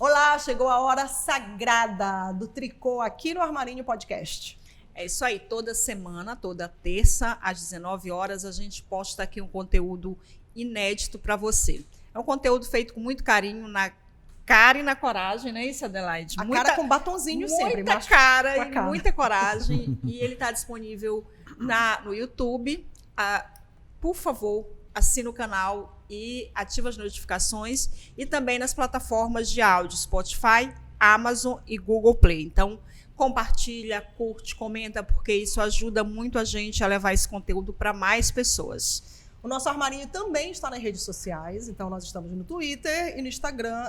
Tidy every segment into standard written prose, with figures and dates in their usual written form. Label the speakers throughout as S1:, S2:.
S1: Olá, chegou a hora sagrada do tricô aqui no Armarinho Podcast.
S2: É isso aí, toda semana, toda terça, às 19 horas, a gente posta aqui um conteúdo inédito para você. É um conteúdo feito com muito carinho, na cara e na coragem, não é isso, Adelaide?
S1: Cara com batonzinho sempre.
S2: Muita cara e muita coragem. E ele está disponível no YouTube. Por favor, assine o canal e ative as notificações. E também nas plataformas de áudio, Spotify, Amazon e Google Play. Então, compartilha, curte, comenta, porque isso ajuda muito a gente a levar esse conteúdo para mais pessoas.
S1: O nosso Armarinho também está nas redes sociais, então nós estamos no Twitter e no Instagram,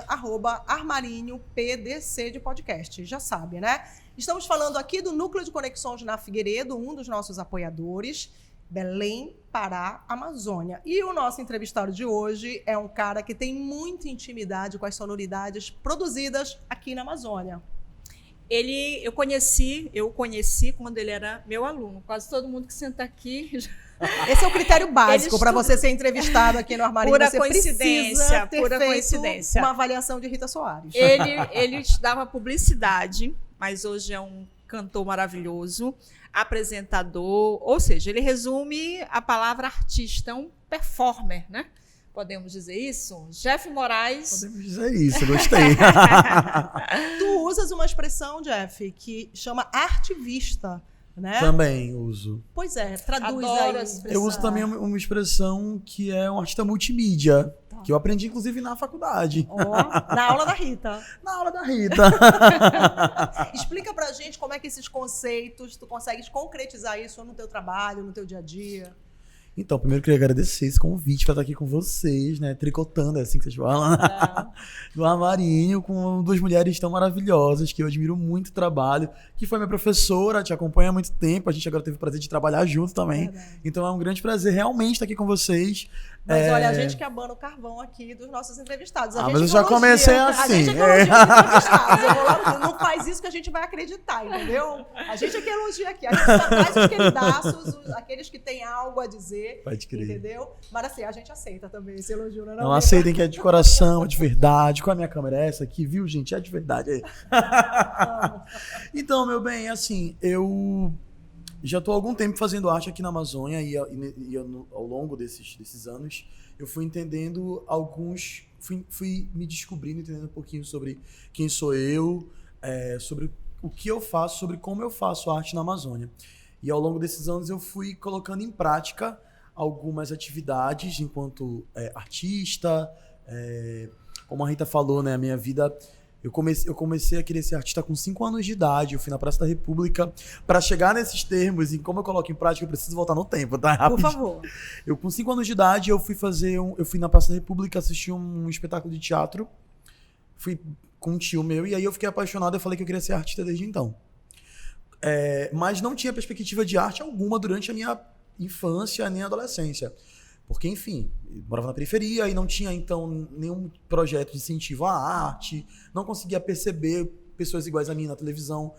S1: @armarinhopdc de podcast, já sabe, né? Estamos falando aqui do Núcleo de Conexões na Figueiredo, um dos nossos apoiadores, Belém, Pará, Amazônia. E o nosso entrevistado de hoje é um cara que tem muita intimidade com as sonoridades produzidas aqui na Amazônia.
S2: Eu conheci quando ele era meu aluno. Quase todo mundo que senta aqui.
S1: Esse é o critério básico para você ser entrevistado aqui no Armarinho.
S2: Pura
S1: você
S2: coincidência,
S1: ter
S2: pura
S1: feito
S2: coincidência.
S1: Uma avaliação de Rita Soares.
S2: Ele estudava publicidade, mas hoje é um cantor maravilhoso, apresentador, ou seja, ele resume a palavra artista, um performer, né? Podemos dizer isso? Jeff Moraes.
S3: Podemos dizer isso, gostei.
S1: Tu usas uma expressão, Jeff, que chama artivista, né?
S3: Também uso.
S1: Pois é, traduz
S2: Adoro
S1: aí.
S2: essa expressão.
S3: Eu uso também uma expressão que é um artista multimídia, que eu aprendi, inclusive, na faculdade.
S1: Na aula da Rita.
S3: Na aula da Rita.
S1: Explica pra gente como é que esses conceitos, tu consegues concretizar isso no teu trabalho, no teu dia a dia.
S3: Então, primeiro eu queria agradecer esse convite para estar aqui com vocês, né? Tricotando, é assim que vocês falam. No Armarinho, com duas mulheres tão maravilhosas, que eu admiro muito o trabalho, que foi minha professora, te acompanha há muito tempo, a gente agora teve o prazer de trabalhar junto também.
S1: Verdade.
S3: Então é um grande prazer realmente estar aqui com vocês.
S1: Mas olha, a gente que abana o carvão aqui dos nossos entrevistados.
S3: Mas eu já comecei assim.
S1: A gente é que elogia os entrevistados. Eu vou lá, não faz isso que a gente vai acreditar, entendeu? A gente é que elogia aqui. A gente só traz os queridaços, aqueles que têm algo a dizer.
S3: Pode crer.
S1: Entendeu? Mas assim, a gente aceita também esse elogio, né?
S3: Não aceitem que é de coração, é de verdade. Qual é a minha câmera? É essa aqui, viu, gente? É de verdade. Então, meu bem, assim, eu já estou há algum tempo fazendo arte aqui na Amazônia e ao longo desses anos eu fui entendendo fui me descobrindo, entendendo um pouquinho sobre quem sou eu, sobre o que eu faço, sobre como eu faço arte na Amazônia. E ao longo desses anos eu fui colocando em prática algumas atividades enquanto artista. Como a Rita falou, né, a minha vida... Eu comecei a querer ser artista com 5 anos de idade. Eu fui na Praça da República. Para chegar nesses termos e como eu coloco em prática, eu preciso voltar no tempo, tá?
S1: Por favor.
S3: Eu, com 5 anos de idade, eu fui na Praça da República assistir um espetáculo de teatro. Fui com um tio meu e aí eu fiquei apaixonado. Eu falei que eu queria ser artista desde então. Mas não tinha perspectiva de arte alguma durante a minha infância nem adolescência. Porque, enfim, eu morava na periferia e não tinha, então, nenhum projeto de incentivo à arte. Não conseguia perceber pessoas iguais a mim na televisão.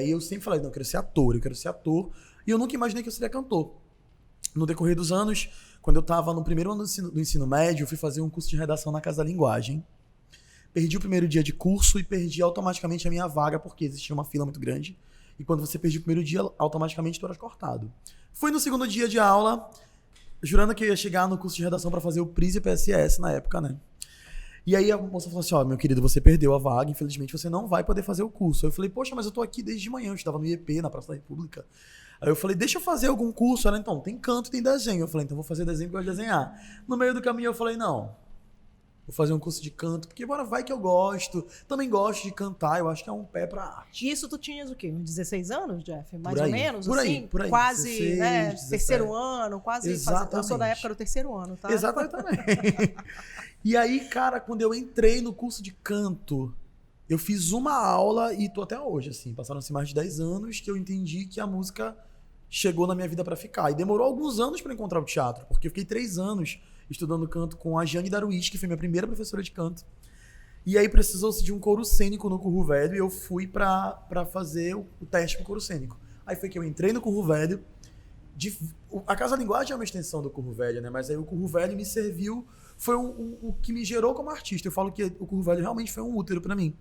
S3: E eu sempre falei, não, eu quero ser ator. E eu nunca imaginei que eu seria cantor. No decorrer dos anos, quando eu estava no primeiro ano do ensino médio, eu fui fazer um curso de redação na Casa da Linguagem. Perdi o primeiro dia de curso e perdi automaticamente a minha vaga, porque existia uma fila muito grande. E quando você perde o primeiro dia, automaticamente tu eras cortado. Fui no segundo dia de aula... jurando que eu ia chegar no curso de redação para fazer o PRIS e PSS na época, né? E aí a moça falou assim, meu querido, você perdeu a vaga, infelizmente você não vai poder fazer o curso. Eu falei, poxa, mas eu tô aqui desde manhã, eu estava no IEP, na Praça da República. Aí eu falei, deixa eu fazer algum curso. Ela, então, tem canto, tem desenho. Eu falei, então vou fazer desenho porque eu gosto de desenhar. No meio do caminho eu falei, não, vou fazer um curso de canto, porque bora, vai que eu gosto. Também gosto de cantar, eu acho que é um pé pra arte.
S1: E isso tu tinhas o quê? Uns 16 anos, Jeff? Mais
S3: Por aí,
S1: ou menos?
S3: por aí,
S1: assim?
S3: por aí.
S1: Quase,
S3: 16,
S1: né?
S3: 17.
S1: Terceiro ano, quase. Eu sou da época do terceiro ano, tá?
S3: Exatamente. E aí, cara, quando eu entrei no curso de canto, eu fiz uma aula e tô até hoje, assim. Passaram-se mais de 10 anos que eu entendi que a música chegou na minha vida pra ficar. E demorou alguns anos pra encontrar o teatro, porque eu fiquei 3 anos estudando canto com a Jane Darwish, que foi minha primeira professora de canto. E aí precisou-se de um coro cênico no Curro Velho e eu fui pra fazer o teste pro coro cênico. Aí foi que eu entrei no Curro Velho, A Casa Linguagem é uma extensão do Curro Velho, né? Mas aí o Curro Velho me serviu, foi o que me gerou como artista. Eu falo que o Curro Velho realmente foi um útero pra mim.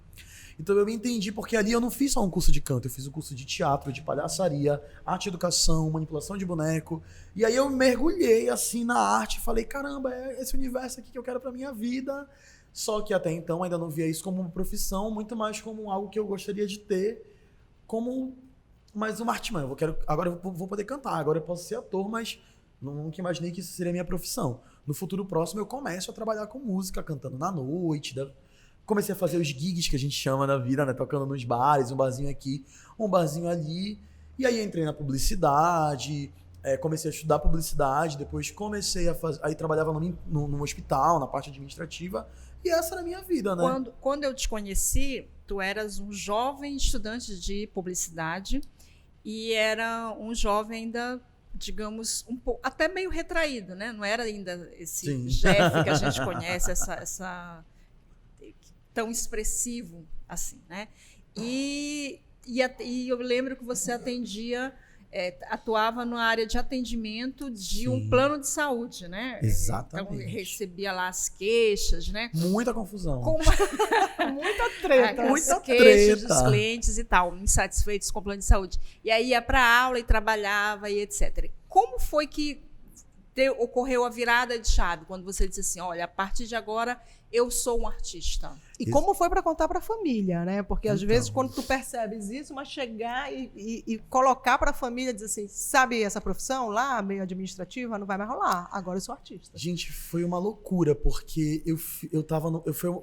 S3: Então eu entendi, porque ali eu não fiz só um curso de canto, eu fiz um curso de teatro, de palhaçaria, arte e educação, manipulação de boneco. E aí eu mergulhei assim na arte e falei, caramba, é esse universo aqui que eu quero pra minha vida. Só que até então ainda não via isso como uma profissão, muito mais como algo que eu gostaria de ter, como mais uma artimanha. Agora eu vou poder cantar, agora eu posso ser ator, mas nunca imaginei que isso seria a minha profissão. No futuro próximo eu começo a trabalhar com música, cantando na noite, comecei a fazer os gigs que a gente chama na vida, né? Tocando nos bares, um barzinho aqui, um barzinho ali. E aí entrei na publicidade, comecei a estudar publicidade, depois comecei a fazer... Aí trabalhava num hospital, na parte administrativa, e essa era a minha vida, né?
S2: Quando eu te conheci, tu eras um jovem estudante de publicidade e era um jovem ainda, digamos, um pouco, até meio retraído, né? Não era ainda esse Jeff que a gente conhece, essa tão expressivo assim, né? E eu lembro que você atuava na área de atendimento de um plano de saúde, né?
S3: Exatamente.
S2: Então recebia lá as queixas, né?
S3: Muita confusão.
S1: Muita treta.
S2: Muita queixas dos clientes e tal, insatisfeitos com o plano de saúde. E aí ia para aula e trabalhava e etc. Como foi que ocorreu a virada de chave quando você disse assim, olha, a partir de agora eu sou um artista?
S1: E como foi para contar para a família, né? Porque às vezes quando tu percebes isso, mas chegar e colocar para a família, dizer assim, sabe essa profissão lá, meio administrativa, não vai mais rolar. Agora eu sou artista.
S3: Gente, foi uma loucura, porque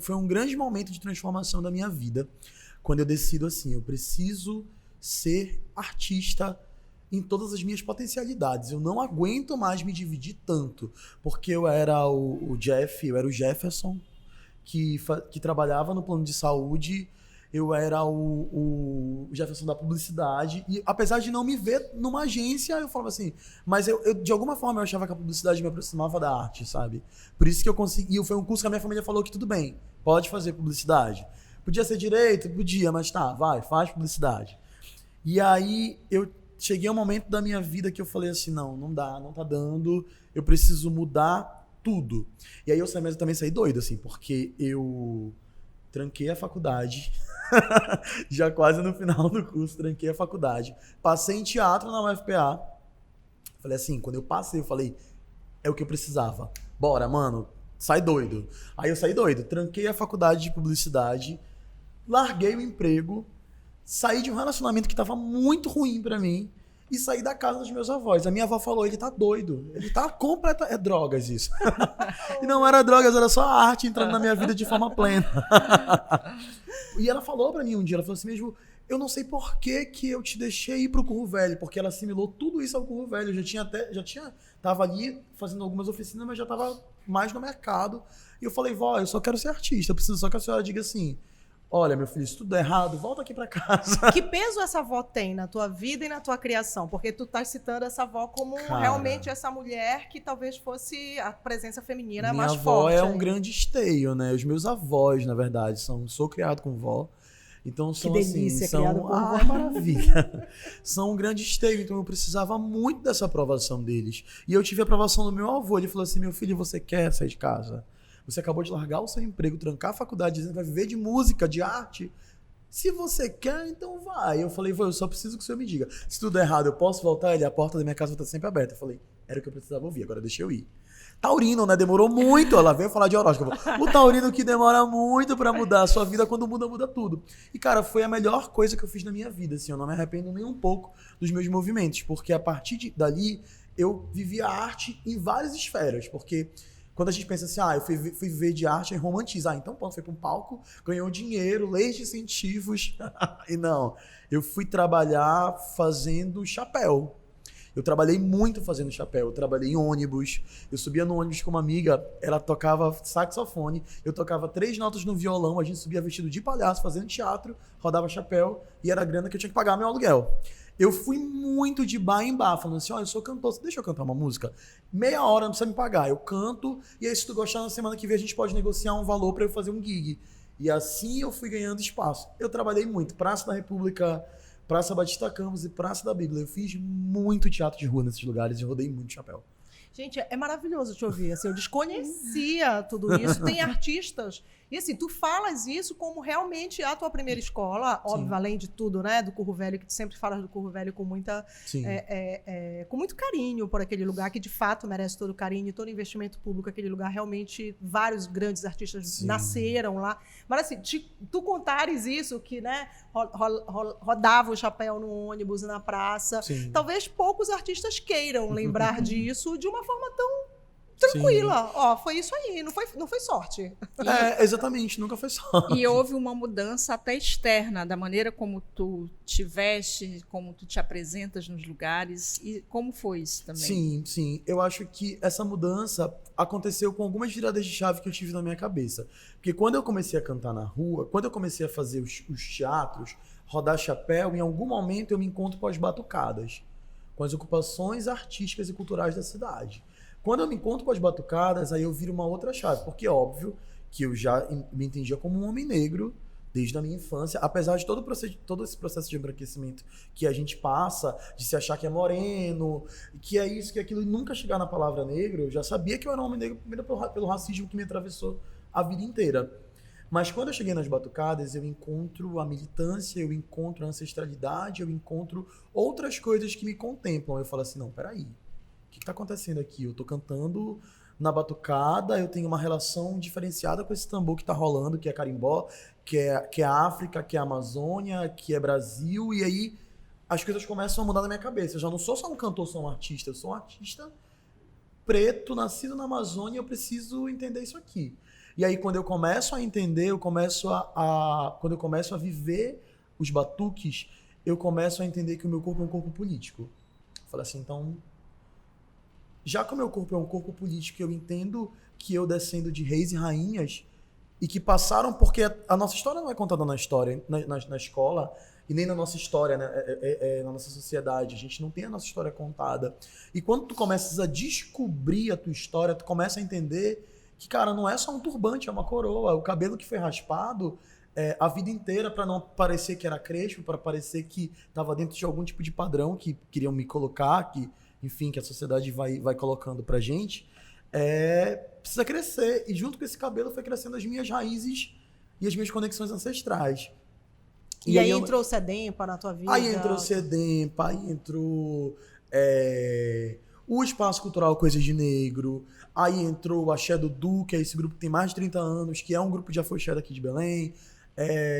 S3: foi um grande momento de transformação da minha vida, quando eu decido assim, eu preciso ser artista em todas as minhas potencialidades. Eu não aguento mais me dividir tanto, porque eu era o Jefferson, que trabalhava no plano de saúde, eu era o Jefferson da publicidade, e apesar de não me ver numa agência, eu falava assim, mas eu de alguma forma eu achava que a publicidade me aproximava da arte, sabe? Por isso que eu consegui, foi um curso que a minha família falou que tudo bem, pode fazer publicidade. Podia ser direito? Podia, mas faz publicidade. E aí eu cheguei a um momento da minha vida que eu falei assim, não dá, não tá dando, eu preciso mudar tudo. E aí eu também saí doido, assim, porque eu tranquei a faculdade, já quase no final do curso, tranquei a faculdade, passei em teatro na UFPA, falei assim, quando eu passei, eu falei, é o que eu precisava, bora, mano, sai doido. Aí eu saí doido, tranquei a faculdade de publicidade, larguei o emprego, saí de um relacionamento que tava muito ruim pra mim e saí da casa dos meus avós. A minha avó falou, ele tá doido, ele tá completo... É drogas isso. E não era drogas, era só a arte entrando na minha vida de forma plena. E ela falou pra mim um dia, ela falou assim mesmo, eu não sei por que eu te deixei ir pro Curro Velho, porque ela assimilou tudo isso ao Curro Velho. Eu tava ali fazendo algumas oficinas, mas já tava mais no mercado. E eu falei, vó, eu só quero ser artista, eu preciso só que a senhora diga assim, olha, meu filho, se tudo der errado, volta aqui pra casa.
S1: Que peso essa avó tem na tua vida e na tua criação? Porque tu tá citando essa avó como realmente essa mulher que talvez fosse a presença feminina mais forte.
S3: Minha avó é um grande esteio, né? Os meus avós, na verdade, sou criado com vó. Então são
S1: que delícia,
S3: assim,
S1: criado com vó.
S3: Maravilha. São um grande esteio, então eu precisava muito dessa aprovação deles. E eu tive a aprovação do meu avô, ele falou assim, meu filho, você quer sair de casa? Você acabou de largar o seu emprego, trancar a faculdade, dizendo que vai viver de música, de arte. Se você quer, então vai. Eu falei, vô, eu só preciso que o senhor me diga. Se tudo é errado, eu posso voltar? A porta da minha casa vai estar sempre aberta. Eu falei, era o que eu precisava ouvir, agora deixa eu ir. Taurino, né? Demorou muito. Ela veio falar de horóscopo. O taurino que demora muito pra mudar a sua vida, quando muda, muda tudo. E, cara, foi a melhor coisa que eu fiz na minha vida, assim. Eu não me arrependo nem um pouco dos meus movimentos, porque a partir dali, eu vivi a arte em várias esferas, porque... Quando a gente pensa assim, eu fui viver de arte e romantiza. Então, pô, foi para um palco, ganhou dinheiro, leis de incentivos. E não, eu fui trabalhar fazendo chapéu. Eu trabalhei muito fazendo chapéu. Eu trabalhei em ônibus. Eu subia no ônibus com uma amiga, ela tocava saxofone, eu tocava 3 notas no violão, a gente subia vestido de palhaço, fazendo teatro, rodava chapéu, e era a grana que eu tinha que pagar meu aluguel. Eu fui muito de bar em bar, falando assim, eu sou cantor, deixa eu cantar uma música? Meia hora, não precisa me pagar, eu canto, e aí se tu gostar, na semana que vem a gente pode negociar um valor para eu fazer um gig. E assim eu fui ganhando espaço. Eu trabalhei muito, Praça da República, Praça Batista Campos e Praça da Bíblia. Eu fiz muito teatro de rua nesses lugares e rodei muito chapéu.
S1: Gente, é maravilhoso te ouvir. Assim, eu desconhecia tudo isso. Tem artistas. E assim, tu falas isso como realmente a tua primeira escola, óbvio, além de tudo, né? Do Curro Velho, que tu sempre falas do Curro Velho com muita. Com muito carinho por aquele lugar, que de fato merece todo o carinho, todo investimento público. Aquele lugar realmente, vários grandes artistas nasceram lá. Mas assim, tu contares isso, que né, rodava o chapéu no ônibus e na praça.
S3: Sim.
S1: Talvez poucos artistas queiram lembrar disso de uma forma tão tranquila. Ó, foi isso aí, não foi sorte.
S3: Exatamente, nunca foi sorte.
S2: E houve uma mudança até externa, da maneira como tu te veste, como tu te apresentas nos lugares. E como foi isso também?
S3: Sim. Eu acho que essa mudança aconteceu com algumas viradas de chave que eu tive na minha cabeça. Porque quando eu comecei a cantar na rua, quando eu comecei a fazer os teatros, rodar chapéu, em algum momento eu me encontro com as batucadas, com as ocupações artísticas e culturais da cidade. Quando eu me encontro com as batucadas, aí eu viro uma outra chave, porque é óbvio que eu já me entendia como um homem negro desde a minha infância, apesar de todo esse processo de embranquecimento que a gente passa, de se achar que é moreno, que é isso, que é aquilo, e nunca chegar na palavra negro, eu já sabia que eu era um homem negro primeiro pelo racismo que me atravessou a vida inteira. Mas quando eu cheguei nas batucadas, eu encontro a militância, eu encontro a ancestralidade, eu encontro outras coisas que me contemplam. Eu falo assim, não, peraí. O que está acontecendo aqui? Eu estou cantando na batucada, eu tenho uma relação diferenciada com esse tambor que está rolando, que é carimbó, que é África, que é Amazônia, que é Brasil, e aí as coisas começam a mudar na minha cabeça. Eu já não sou só um cantor, sou um artista, eu sou um artista preto, nascido na Amazônia, eu preciso entender isso aqui. E aí quando eu começo a entender, quando eu começo a viver os batuques, eu começo a entender que o meu corpo é um corpo político. Eu falo assim, então... Já que o meu corpo é um corpo político, eu entendo que eu descendo de reis e rainhas e que passaram, porque a nossa história não é contada na história, na escola, e nem na nossa história, né? Na nossa sociedade. A gente não tem a nossa história contada. E quando tu começas a descobrir a tua história, tu começa a entender que, cara, não é só um turbante, é uma coroa. O cabelo que foi raspado a vida inteira para não parecer que era crespo, para parecer que estava dentro de algum tipo de padrão que queriam me colocar, enfim, que a sociedade vai colocando pra gente, precisa crescer. E junto com esse cabelo foi crescendo as minhas raízes e as minhas conexões ancestrais.
S1: E aí entrou o Sedempa na tua vida?
S3: Aí entrou o Sedempa, aí entrou o Espaço Cultural Coisas de Negro, aí entrou o Axé Dudu, que é esse grupo que tem mais de 30 anos, que é um grupo de afoxé daqui de Belém.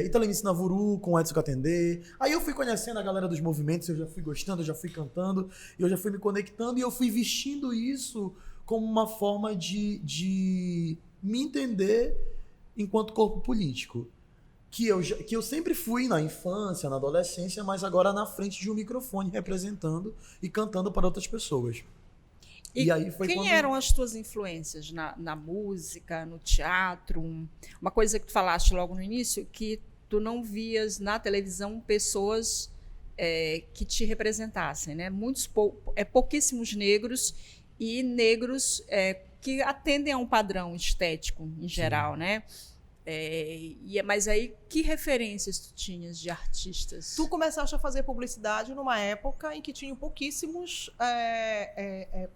S3: Italemice Navuru com Edson Katendê. Aí eu fui conhecendo a galera dos movimentos, eu já fui gostando, eu já fui cantando, eu já fui me conectando e eu fui vestindo isso como uma forma de me entender enquanto corpo político. Que eu sempre fui na infância, na adolescência, mas agora na frente de um microfone representando e cantando para outras pessoas.
S2: E aí foi quem eram as tuas influências na música, no teatro? Uma coisa que tu falaste logo no início, que tu não vias na televisão pessoas que te representassem, né? Pouquíssimos negros e negros que atendem a um padrão estético em geral, né? Mas aí, que referências tu tinhas de artistas?
S1: Tu começaste a fazer publicidade numa época em que tinham pouquíssimos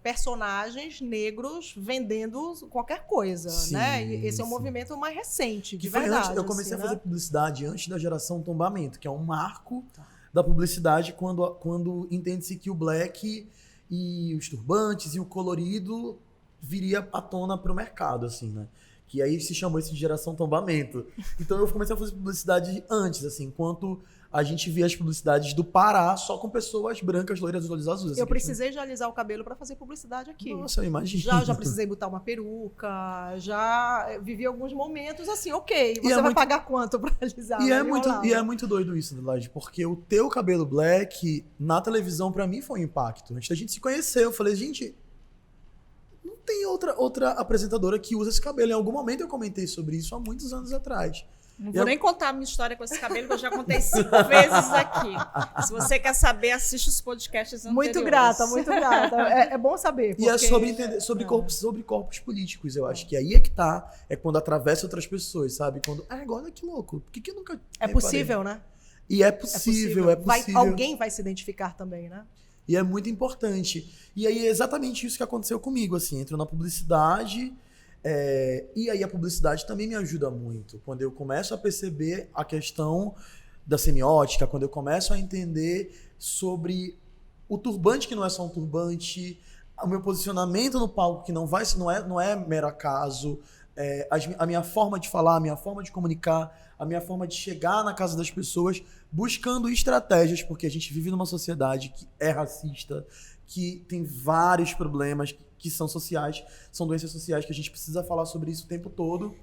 S1: personagens negros vendendo qualquer coisa, sim, né? E esse é um movimento mais recente, de verdade.
S3: Eu comecei a fazer publicidade antes da geração Tombamento, que é um marco da publicidade quando entende-se que o black e os turbantes e o colorido viria à tona para o mercado, assim, né? Que aí se chamou isso de geração Tombamento. Então eu comecei a fazer publicidade antes, assim, enquanto a gente via as publicidades do Pará só com pessoas brancas, loiras, de olhos azuis. Assim,
S1: eu precisei já alisar o cabelo para fazer publicidade aqui.
S3: Nossa, eu imagino.
S1: Já precisei botar uma peruca, já vivi alguns momentos assim, ok, você vai pagar quanto para alisar?
S3: E é muito doido isso, Adelaide, porque o teu cabelo black na televisão para mim foi um impacto. Antes da gente se conhecer, eu falei, gente... Tem outra apresentadora que usa esse cabelo. Em algum momento eu comentei sobre isso há muitos anos atrás.
S2: Não vou nem contar a minha história com esse cabelo, que eu já contei 5 vezes aqui. Se você quer saber, assiste os podcasts anteriores.
S1: Muito grata, muito grata. É bom saber.
S3: Porque... E é sobre entender sobre corpos políticos, eu acho que aí é que tá. É quando atravessa outras pessoas, sabe? Quando. Olha que louco. Por que eu nunca.
S1: É possível, né?
S3: E é possível.
S1: Alguém vai se identificar também, né?
S3: E é muito importante. E aí é exatamente isso que aconteceu comigo, assim. Entro na publicidade, e aí a publicidade também me ajuda muito. Quando eu começo a perceber a questão da semiótica, quando eu começo a entender sobre o turbante que não é só um turbante, o meu posicionamento no palco que não é mero acaso, a minha forma de falar, a minha forma de comunicar, a minha forma de chegar na casa das pessoas, buscando estratégias, porque a gente vive numa sociedade que é racista, que tem vários problemas que são sociais, são doenças sociais que a gente precisa falar sobre isso o tempo todo.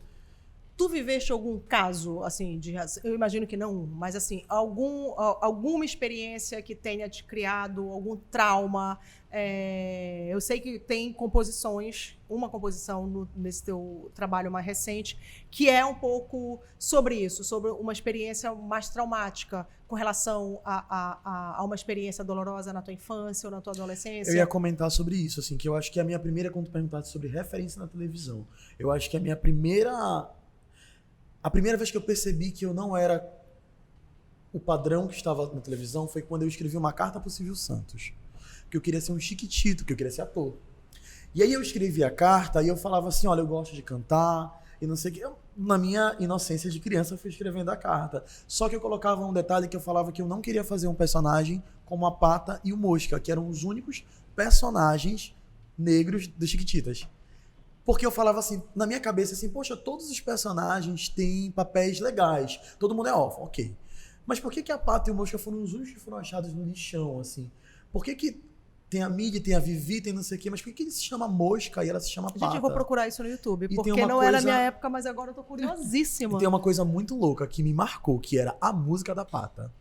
S1: Tu viveste algum caso, assim, eu imagino que não, mas assim, alguma experiência que tenha te criado, algum trauma? Eu sei que tem uma composição nesse teu trabalho mais recente, que é um pouco sobre isso, sobre uma experiência mais traumática com relação a uma experiência dolorosa na tua infância ou na tua adolescência.
S3: Eu ia comentar sobre isso, assim, que eu acho que a minha primeira, quando tu perguntaste sobre referência na televisão, eu acho que a primeira vez que eu percebi que eu não era o padrão que estava na televisão foi quando eu escrevi uma carta pro Silvio Santos. Que eu queria ser um chiquitito, que eu queria ser ator. E aí eu escrevi a carta e eu falava assim, olha, eu gosto de cantar e não sei o que. Na minha inocência de criança, eu fui escrevendo a carta. Só que eu colocava um detalhe que eu falava que eu não queria fazer um personagem como a Pata e o Mosca, que eram os únicos personagens negros dos Chiquititas. Porque eu falava assim, na minha cabeça, assim, poxa, todos os personagens têm papéis legais. Todo mundo é órfão, ok. Mas por que a Pata e o Mosca foram os únicos que foram achados no lixão, assim? Por que tem a Midi, tem a Vivi, tem não sei o quê, mas por que ele se chama Mosca e ela se chama Pata?
S1: Gente, eu vou procurar isso no YouTube,
S3: E
S1: porque não era minha época, mas agora eu tô curiosíssima.
S3: E tem uma coisa muito louca que me marcou, que era a música da Pata.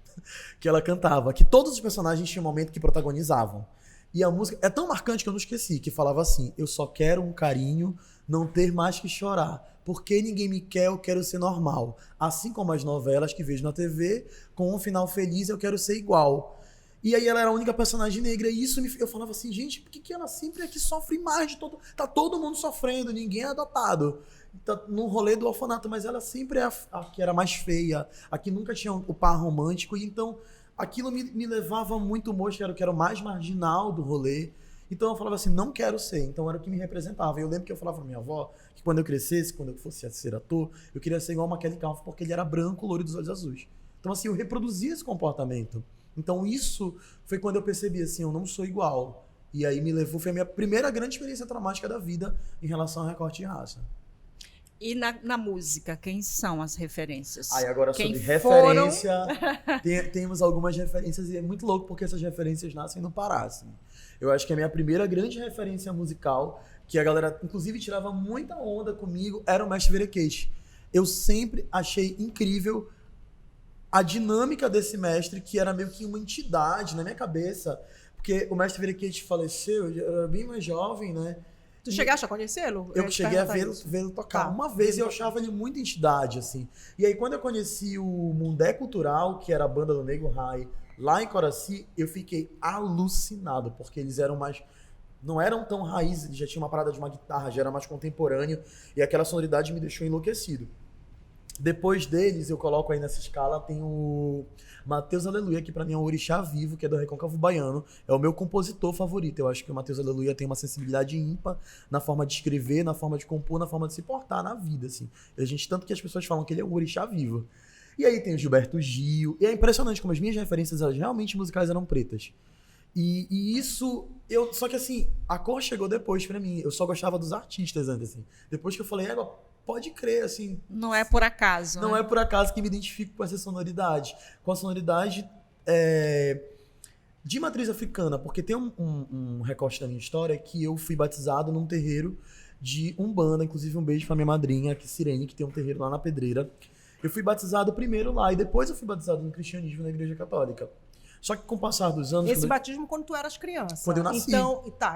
S3: Que ela cantava, que todos os personagens tinham um momento que protagonizavam. E a música é tão marcante que eu não esqueci, que falava assim, eu só quero um carinho, não ter mais que chorar. Porque ninguém me quer, eu quero ser normal. Assim como as novelas que vejo na TV, com um final feliz, eu quero ser igual. E aí ela era a única personagem negra, e isso eu falava assim, gente, por que ela sempre é que sofre mais de todo... Tá todo mundo sofrendo, ninguém é adotado. Tá no rolê do orfanato, mas ela sempre é a que era mais feia, a que nunca tinha o par romântico, e então... Aquilo me levava muito Mosca, que era o mais marginal do rolê. Então eu falava assim, não quero ser. Então era o que me representava. Eu lembro que eu falava pra minha avó que quando eu crescesse, quando eu fosse ser ator, eu queria ser igual a Macaulay Culkin, porque ele era branco, loiro dos olhos azuis. Então assim, eu reproduzia esse comportamento. Então isso foi quando eu percebi assim, eu não sou igual. E aí me levou, foi a minha primeira grande experiência traumática da vida em relação ao recorte de raça.
S2: E na música, quem são as referências?
S3: Aí agora
S2: quem
S3: sobre referência, temos algumas referências e é muito louco porque essas referências nascem no Pará, assim. Eu acho que a minha primeira grande referência musical, que a galera inclusive tirava muita onda comigo, era o Mestre Verequeixe. Eu sempre achei incrível a dinâmica desse mestre, que era meio que uma entidade na minha cabeça, porque o Mestre Verequeixe faleceu, eu era bem mais jovem, né?
S1: Tu chegaste a conhecê-lo?
S3: Eu cheguei a vê-lo tocar uma vez e eu achava ele muito entidade, assim. E aí, quando eu conheci o Mundé Cultural, que era a banda do Nego Rai, lá em Coraci, eu fiquei alucinado, porque eles eram mais... Não eram tão raiz, eles já tinham uma parada de uma guitarra, já era mais contemporâneo, e aquela sonoridade me deixou enlouquecido. Depois deles, eu coloco aí nessa escala, tem o Matheus Aleluia, que pra mim é um orixá vivo, que é do Recôncavo Baiano. É o meu compositor favorito. Eu acho que o Matheus Aleluia tem uma sensibilidade ímpar na forma de escrever, na forma de compor, na forma de se portar na vida, assim. Tanto que as pessoas falam que ele é um orixá vivo. E aí tem o Gilberto Gil. E é impressionante como as minhas referências, elas realmente musicais eram pretas. E isso... Só que assim, a cor chegou depois pra mim. Eu só gostava dos artistas antes, assim. Depois que eu falei, pode crer, assim.
S2: Não é por acaso.
S3: Não é por acaso que me identifico com essa sonoridade. Com a sonoridade de matriz africana. Porque tem um recorte da minha história que eu fui batizado num terreiro de Umbanda. Inclusive, um beijo pra minha madrinha, que Sirene, que tem um terreiro lá na Pedreira. Eu fui batizado primeiro lá e depois eu fui batizado no cristianismo na Igreja Católica. Só que com o passar dos anos...
S1: Esse batismo quando tu eras criança.
S3: Quando eu nasci.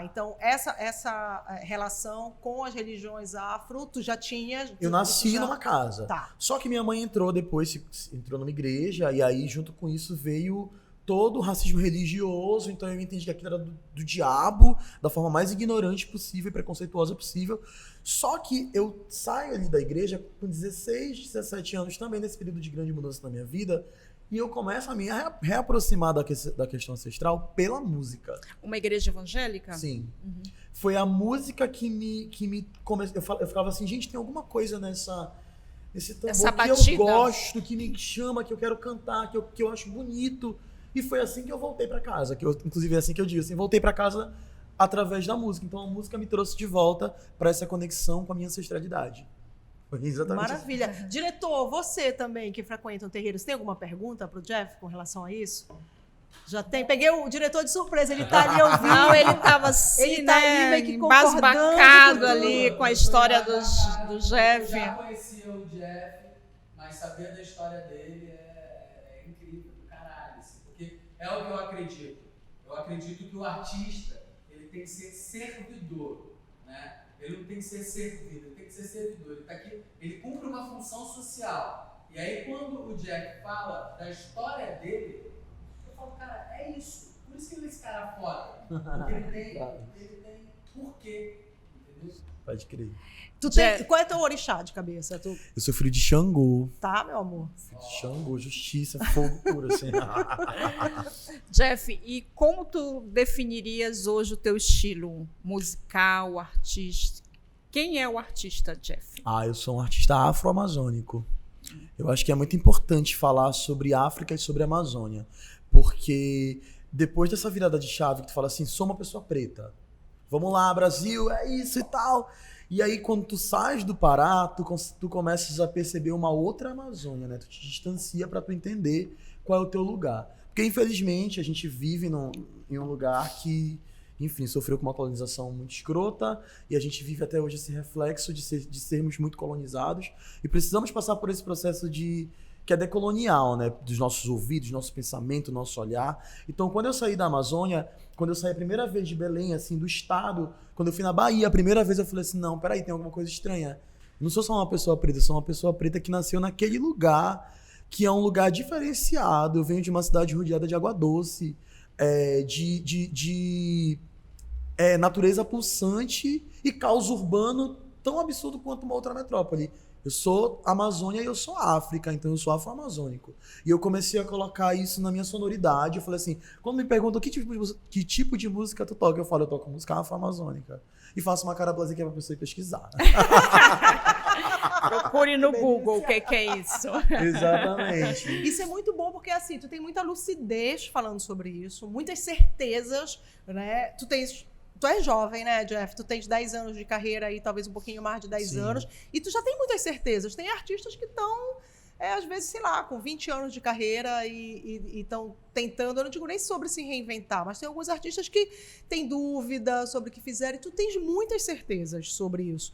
S1: Então essa relação com as religiões afro, tu já tinha...
S3: Eu nasci numa casa.
S1: Tá.
S3: Só que minha mãe entrou depois, entrou numa igreja, e aí junto com isso veio todo o racismo religioso, então eu entendi que aquilo era do diabo, da forma mais ignorante possível e preconceituosa possível. Só que eu saio ali da igreja com 16, 17 anos também, nesse período de grande mudança na minha vida, E eu começo a me reaproximar da questão ancestral pela música.
S2: Uma igreja evangélica?
S3: Sim. Foi a música que me eu ficava assim, gente, tem alguma coisa nesse tambor
S2: Essa
S3: que
S2: batida.
S3: eu gosto, que me chama, que eu quero cantar, que eu acho bonito. E foi assim que eu voltei pra casa. Inclusive é assim que eu digo, assim, voltei pra casa através da música. Então a música me trouxe de volta pra essa conexão com a minha ancestralidade. Foi exatamente
S1: Maravilha. Diretor, você também que frequenta um terreiro, você tem alguma pergunta pro Jeff com relação a isso? Já tem. Peguei o diretor de surpresa, ele tá ali ouvindo.
S2: Não, ele estava assim,
S1: Ele tá ali meio que
S2: embasbacado
S1: concordando
S2: ali com a história do
S4: Eu
S2: Jeff.
S4: já conhecia o Jeff, mas saber da história dele é incrível, do caralho. Assim, porque é o que eu acredito. Eu acredito que o artista ele tem que ser servidor, né? Ele não tem que ser servido, ele tem que ser servidor. Ele tá aqui, ele cumpre uma função social. E aí quando o Jeff fala da história dele, eu falo, cara, é isso. Por isso que esse cara é foda. Porque ele tem porquê, entendeu?
S3: Pode crer.
S1: Qual é teu orixá de cabeça?
S3: Eu sou filho de Xangô.
S1: Tá, meu amor?
S3: Filho de Xangô, justiça, fogo puro, assim.
S2: Jeff, e como tu definirias hoje o teu estilo musical, artístico? Quem é o artista, Jeff?
S3: Eu sou um artista afro-amazônico. Eu acho que é muito importante falar sobre África e sobre a Amazônia, porque depois dessa virada de chave que tu fala assim, sou uma pessoa preta, vamos lá, Brasil, é isso e tal. E aí quando tu sais do Pará, tu começas a perceber uma outra Amazônia, né? Tu te distancia para tu entender qual é o teu lugar. Porque infelizmente a gente vive em um lugar que, enfim, sofreu com uma colonização muito escrota, e a gente vive até hoje esse reflexo de sermos muito colonizados, e precisamos passar por esse processo que é decolonial, né? Dos nossos ouvidos, nosso pensamento, nosso olhar. Então, quando eu saí da Amazônia, quando eu saí a primeira vez de Belém, assim, do estado, quando eu fui na Bahia, a primeira vez eu falei assim, não, peraí, tem alguma coisa estranha. Eu não sou só uma pessoa preta, eu sou uma pessoa preta que nasceu naquele lugar, que é um lugar diferenciado. Eu venho de uma cidade rodeada de água doce, natureza pulsante e caos urbano tão absurdo quanto uma outra metrópole. Eu sou Amazônia e eu sou África, então eu sou afro-amazônico. E eu comecei a colocar isso na minha sonoridade. Eu falei assim, quando me perguntam que tipo de música tu toca, eu falo, eu toco música afro-amazônica. E faço uma cara blasinha pra pessoa ir pesquisar.
S2: Procure no Google o que é isso.
S3: Exatamente.
S1: Isso é muito bom porque, assim, tu tem muita lucidez falando sobre isso, muitas certezas, né? Tu és jovem, né, Jeff? Tu tens 10 anos de carreira aí, talvez um pouquinho mais de 10
S3: Sim.
S1: anos, e tu já tem muitas certezas. Tem artistas que estão, às vezes, sei lá, com 20 anos de carreira e estão tentando, eu não digo nem sobre se reinventar, mas tem alguns artistas que têm dúvida sobre o que fizeram, e tu tens muitas certezas sobre isso.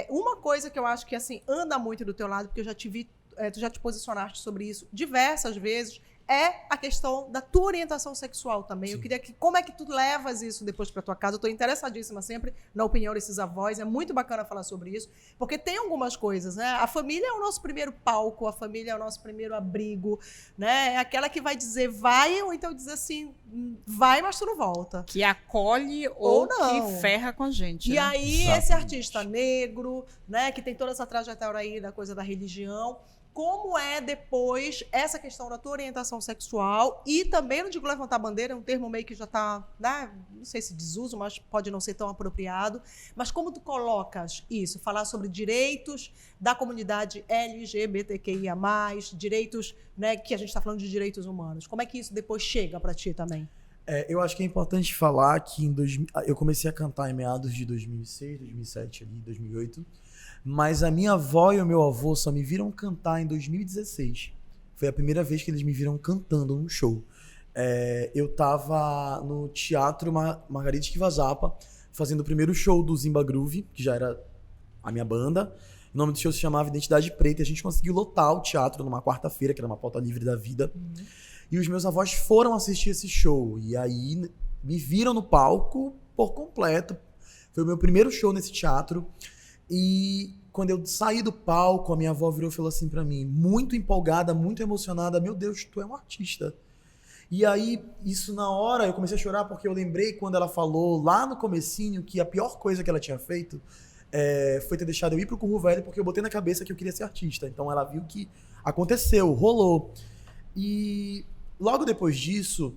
S1: Uma coisa que eu acho que, assim, anda muito do teu lado, porque eu já te vi, tu já te posicionaste sobre isso diversas vezes, é a questão da tua orientação sexual também. Sim. Eu queria como é que tu levas isso depois para tua casa? Eu estou interessadíssima sempre na opinião desses avós. É muito bacana falar sobre isso, porque tem algumas coisas, né? A família é o nosso primeiro palco, a família é o nosso primeiro abrigo, né? É aquela que vai dizer vai, ou então dizer assim, vai, mas tu não volta.
S2: Que acolhe ou
S1: não.
S2: Que ferra com a gente.
S1: E
S2: né?
S1: aí,
S3: Exatamente.
S1: esse artista negro, né, que tem toda essa trajetória aí da coisa da religião, como é depois essa questão da tua orientação sexual e também, não digo levantar bandeira, é um termo meio que já está, né, não sei se desuso, mas pode não ser tão apropriado, mas como tu colocas isso, falar sobre direitos da comunidade LGBTQIA+, direitos, né, que a gente está falando de direitos humanos, como é que isso depois chega para ti também?
S3: Eu acho que é importante falar que eu comecei a cantar em meados de 2006, 2007, ali, 2008, mas a minha avó e o meu avô só me viram cantar em 2016. Foi a primeira vez que eles me viram cantando num show. Eu tava no Teatro Margarida Esquiva-Zappa, fazendo o primeiro show do Zimba Groove, que já era a minha banda. O nome do show se chamava Identidade Preta, e a gente conseguiu lotar o teatro numa quarta-feira, que era uma pauta livre da vida. Uhum. E os meus avós foram assistir esse show, e aí me viram no palco por completo. Foi o meu primeiro show nesse teatro. E quando eu saí do palco, a minha avó virou e falou assim pra mim, muito empolgada, muito emocionada, meu Deus, tu é um artista. E aí, isso na hora, eu comecei a chorar porque eu lembrei quando ela falou lá no comecinho que a pior coisa que ela tinha feito foi ter deixado eu ir pro Curro Velho porque eu botei na cabeça que eu queria ser artista. Então ela viu que aconteceu, rolou. E logo depois disso,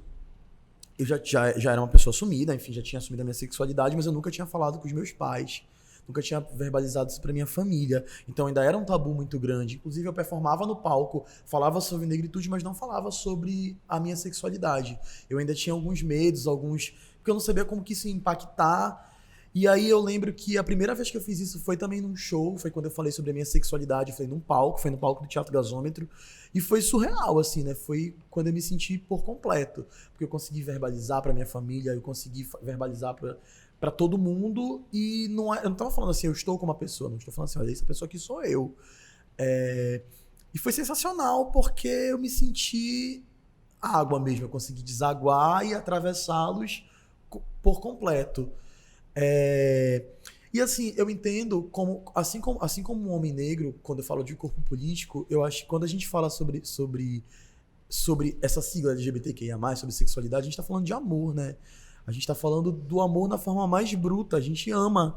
S3: eu já era uma pessoa assumida, enfim, já tinha assumido a minha sexualidade, mas eu nunca tinha falado com os meus pais. Nunca tinha verbalizado isso pra minha família. Então ainda era um tabu muito grande. Inclusive eu performava no palco, falava sobre negritude, mas não falava sobre a minha sexualidade. Eu ainda tinha alguns medos, porque eu não sabia como que isso ia impactar. E aí eu lembro que a primeira vez que eu fiz isso foi também num show, foi quando eu falei sobre a minha sexualidade, foi no palco do Teatro Gasômetro. E foi surreal, assim, né? Foi quando eu me senti por completo. Porque eu consegui verbalizar pra minha família, eu consegui verbalizar pra todo mundo, e eu não tava falando assim, eu estou com uma pessoa, não estou falando assim, olha, essa pessoa aqui sou eu. E foi sensacional, porque eu me senti água mesmo, eu consegui desaguar e atravessá-los por completo. E assim, eu entendo assim como um homem negro, quando eu falo de corpo político, eu acho que quando a gente fala sobre essa sigla LGBTQIA+, sobre sexualidade, a gente tá falando de amor, né? A gente tá falando do amor na forma mais bruta. A gente ama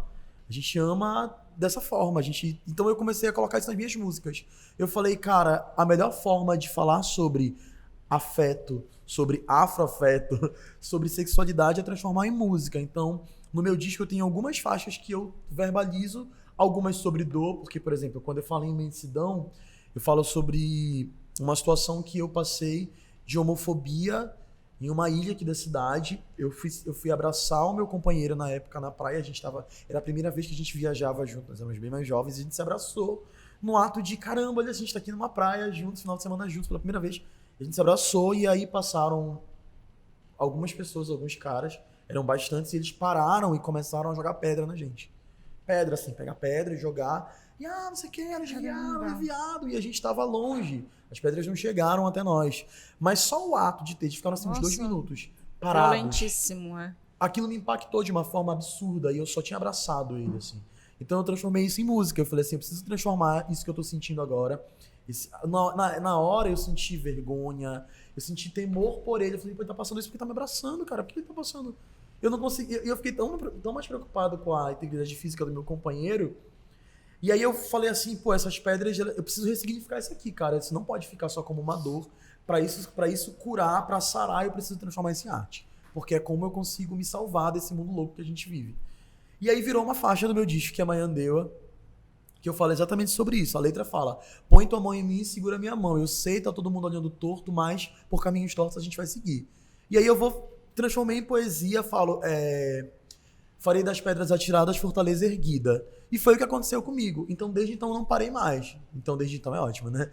S3: dessa forma. Então eu comecei a colocar isso nas minhas músicas. Eu falei, cara, a melhor forma de falar sobre afeto, sobre afroafeto, sobre sexualidade é transformar em música. Então, no meu disco eu tenho algumas faixas que eu verbalizo, algumas sobre dor, porque, por exemplo, quando eu falo em imensidão, eu falo sobre uma situação que eu passei de homofobia em uma ilha aqui da cidade. Eu fui abraçar o meu companheiro na época na praia. Era a primeira vez que a gente viajava junto, nós éramos bem mais jovens, e a gente se abraçou no ato de, caramba, olha, a gente tá aqui numa praia juntos, final de semana juntos, pela primeira vez. A gente se abraçou, e aí passaram algumas pessoas, alguns caras, eram bastantes, e eles pararam e começaram a jogar pedra na gente. Pedra, assim, pegar pedra e jogar. E, não sei o que, era viado. E a gente tava longe. As pedras não chegaram até nós. Mas só o ato de ficaram assim uns 2 minutos parados.
S2: Violentíssimo, é.
S3: Aquilo me impactou de uma forma absurda, e eu só tinha abraçado ele, assim. Então eu transformei isso em música. Eu falei assim, eu preciso transformar isso que eu tô sentindo agora. Na hora eu senti vergonha, eu senti temor por ele. Eu falei, pô, ele tá passando isso porque tá me abraçando, cara. Por que ele tá passando? Eu não consegui. Eu fiquei tão mais preocupado com a integridade física do meu companheiro. E aí eu falei assim, pô, essas pedras, eu preciso ressignificar isso aqui, cara. Isso não pode ficar só como uma dor. Pra isso curar, pra sarar, eu preciso transformar isso em arte. Porque é como eu consigo me salvar desse mundo louco que a gente vive. E aí virou uma faixa do meu disco, que é Maiandeua, que eu falo exatamente sobre isso. A letra fala, põe tua mão em mim e segura minha mão. Eu sei, tá todo mundo olhando torto, mas por caminhos tortos a gente vai seguir. E aí eu transformei em poesia, falo, farei das pedras atiradas fortaleza erguida. E foi o que aconteceu comigo. Então, desde então, eu não parei mais. Então, desde então é ótimo, né?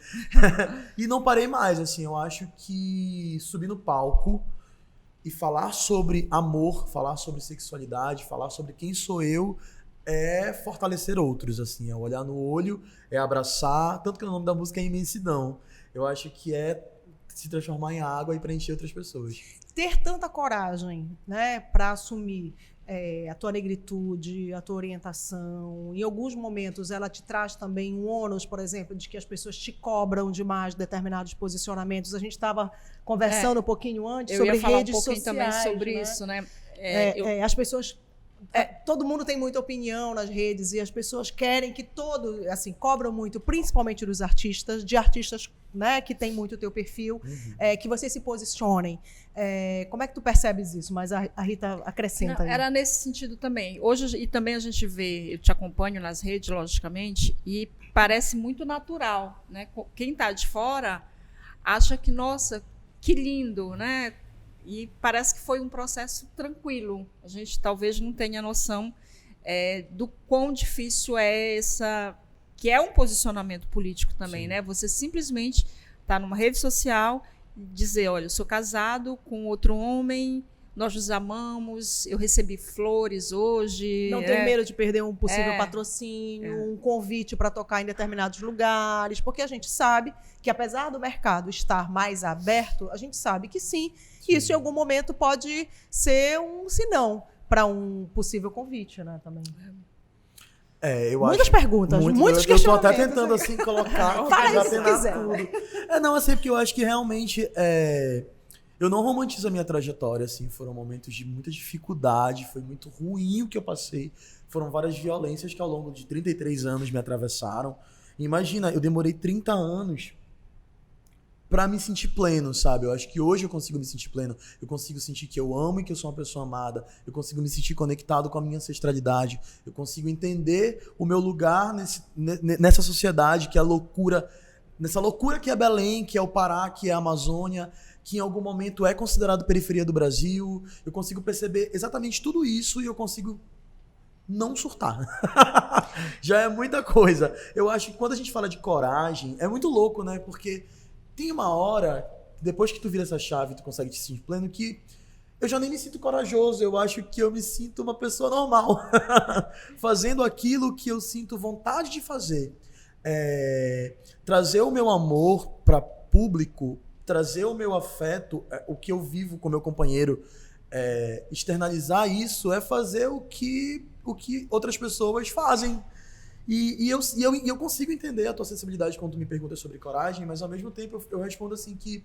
S3: E não parei mais, assim. Eu acho que subir no palco e falar sobre amor, falar sobre sexualidade, falar sobre quem sou eu, é fortalecer outros, assim. É olhar no olho, é abraçar. Tanto que o nome da música é Imensidão. Eu acho que é se transformar em água e preencher outras pessoas.
S1: Ter tanta coragem, né, para assumir a tua negritude, a tua orientação. Em alguns momentos ela te traz também um ônus, por exemplo, de que as pessoas te cobram demais determinados posicionamentos. A gente estava conversando um pouquinho antes sobre redes sociais. Eu ia falar um pouquinho também sobre
S2: isso, né?
S1: As pessoas... todo mundo tem muita opinião nas redes, e as pessoas querem que cobram muito, principalmente dos artistas, de artistas, né, que tem muito o teu perfil, que vocês se posicionem. Como é que tu percebes isso? Mas a Rita acrescenta aí.
S2: Era nesse sentido também. Hoje, e também a gente vê, eu te acompanho nas redes, logicamente, e parece muito natural, né? Quem está de fora acha que, nossa, que lindo, né? E parece que foi um processo tranquilo. A gente talvez não tenha noção do quão difícil é que é um posicionamento político também, Sim. né? Você simplesmente está numa rede social e dizer, olha, eu sou casado com outro homem, nós nos amamos, eu recebi flores hoje.
S1: Não ter medo de perder um possível patrocínio, um convite para tocar em determinados lugares, porque a gente sabe que, apesar do mercado estar mais aberto, a gente sabe que sim, isso em algum momento pode ser um sinão para um possível convite, né, também. Muitas perguntas, muitos questionamentos.
S3: Eu tô até tentando, assim, colocar...
S1: Fala se quiser.
S3: Não, assim, porque eu acho que realmente... Eu não romantizo a minha trajetória, assim, foram momentos de muita dificuldade, foi muito ruim o que eu passei, foram várias violências que ao longo de 33 anos me atravessaram. Imagina, eu demorei 30 anos pra me sentir pleno, sabe? Eu acho que hoje eu consigo me sentir pleno. Eu consigo sentir que eu amo e que eu sou uma pessoa amada. Eu consigo me sentir conectado com a minha ancestralidade. Eu consigo entender o meu lugar nessa sociedade que é a loucura, nessa loucura que é Belém, que é o Pará, que é a Amazônia, que em algum momento é considerado periferia do Brasil. Eu consigo perceber exatamente tudo isso e eu consigo não surtar. Já é muita coisa. Eu acho que quando a gente fala de coragem, é muito louco, né? Porque tem uma hora, depois que tu vira essa chave, tu consegue te sentir pleno, que eu já nem me sinto corajoso. Eu acho que eu me sinto uma pessoa normal. Fazendo aquilo que eu sinto vontade de fazer. Trazer o meu amor para público, trazer o meu afeto, o que eu vivo com meu companheiro, externalizar isso é fazer o que outras pessoas fazem. E eu consigo entender a tua sensibilidade quando tu me perguntas sobre coragem, mas ao mesmo tempo eu respondo assim que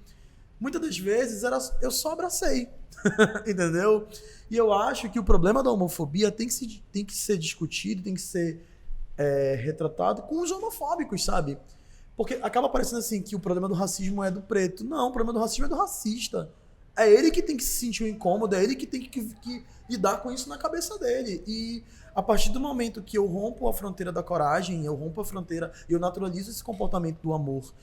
S3: muitas das vezes eu só abracei, entendeu? E eu acho que o problema da homofobia tem que ser discutido, tem que ser retratado com os homofóbicos, sabe? Porque acaba parecendo assim que o problema do racismo é do preto. Não, o problema do racismo é do racista. É ele que tem que se sentir um incômodo, é ele que tem que lidar com isso na cabeça dele. E a partir do momento que eu rompo a fronteira da coragem, eu rompo a fronteira, eu naturalizo esse comportamento do amor,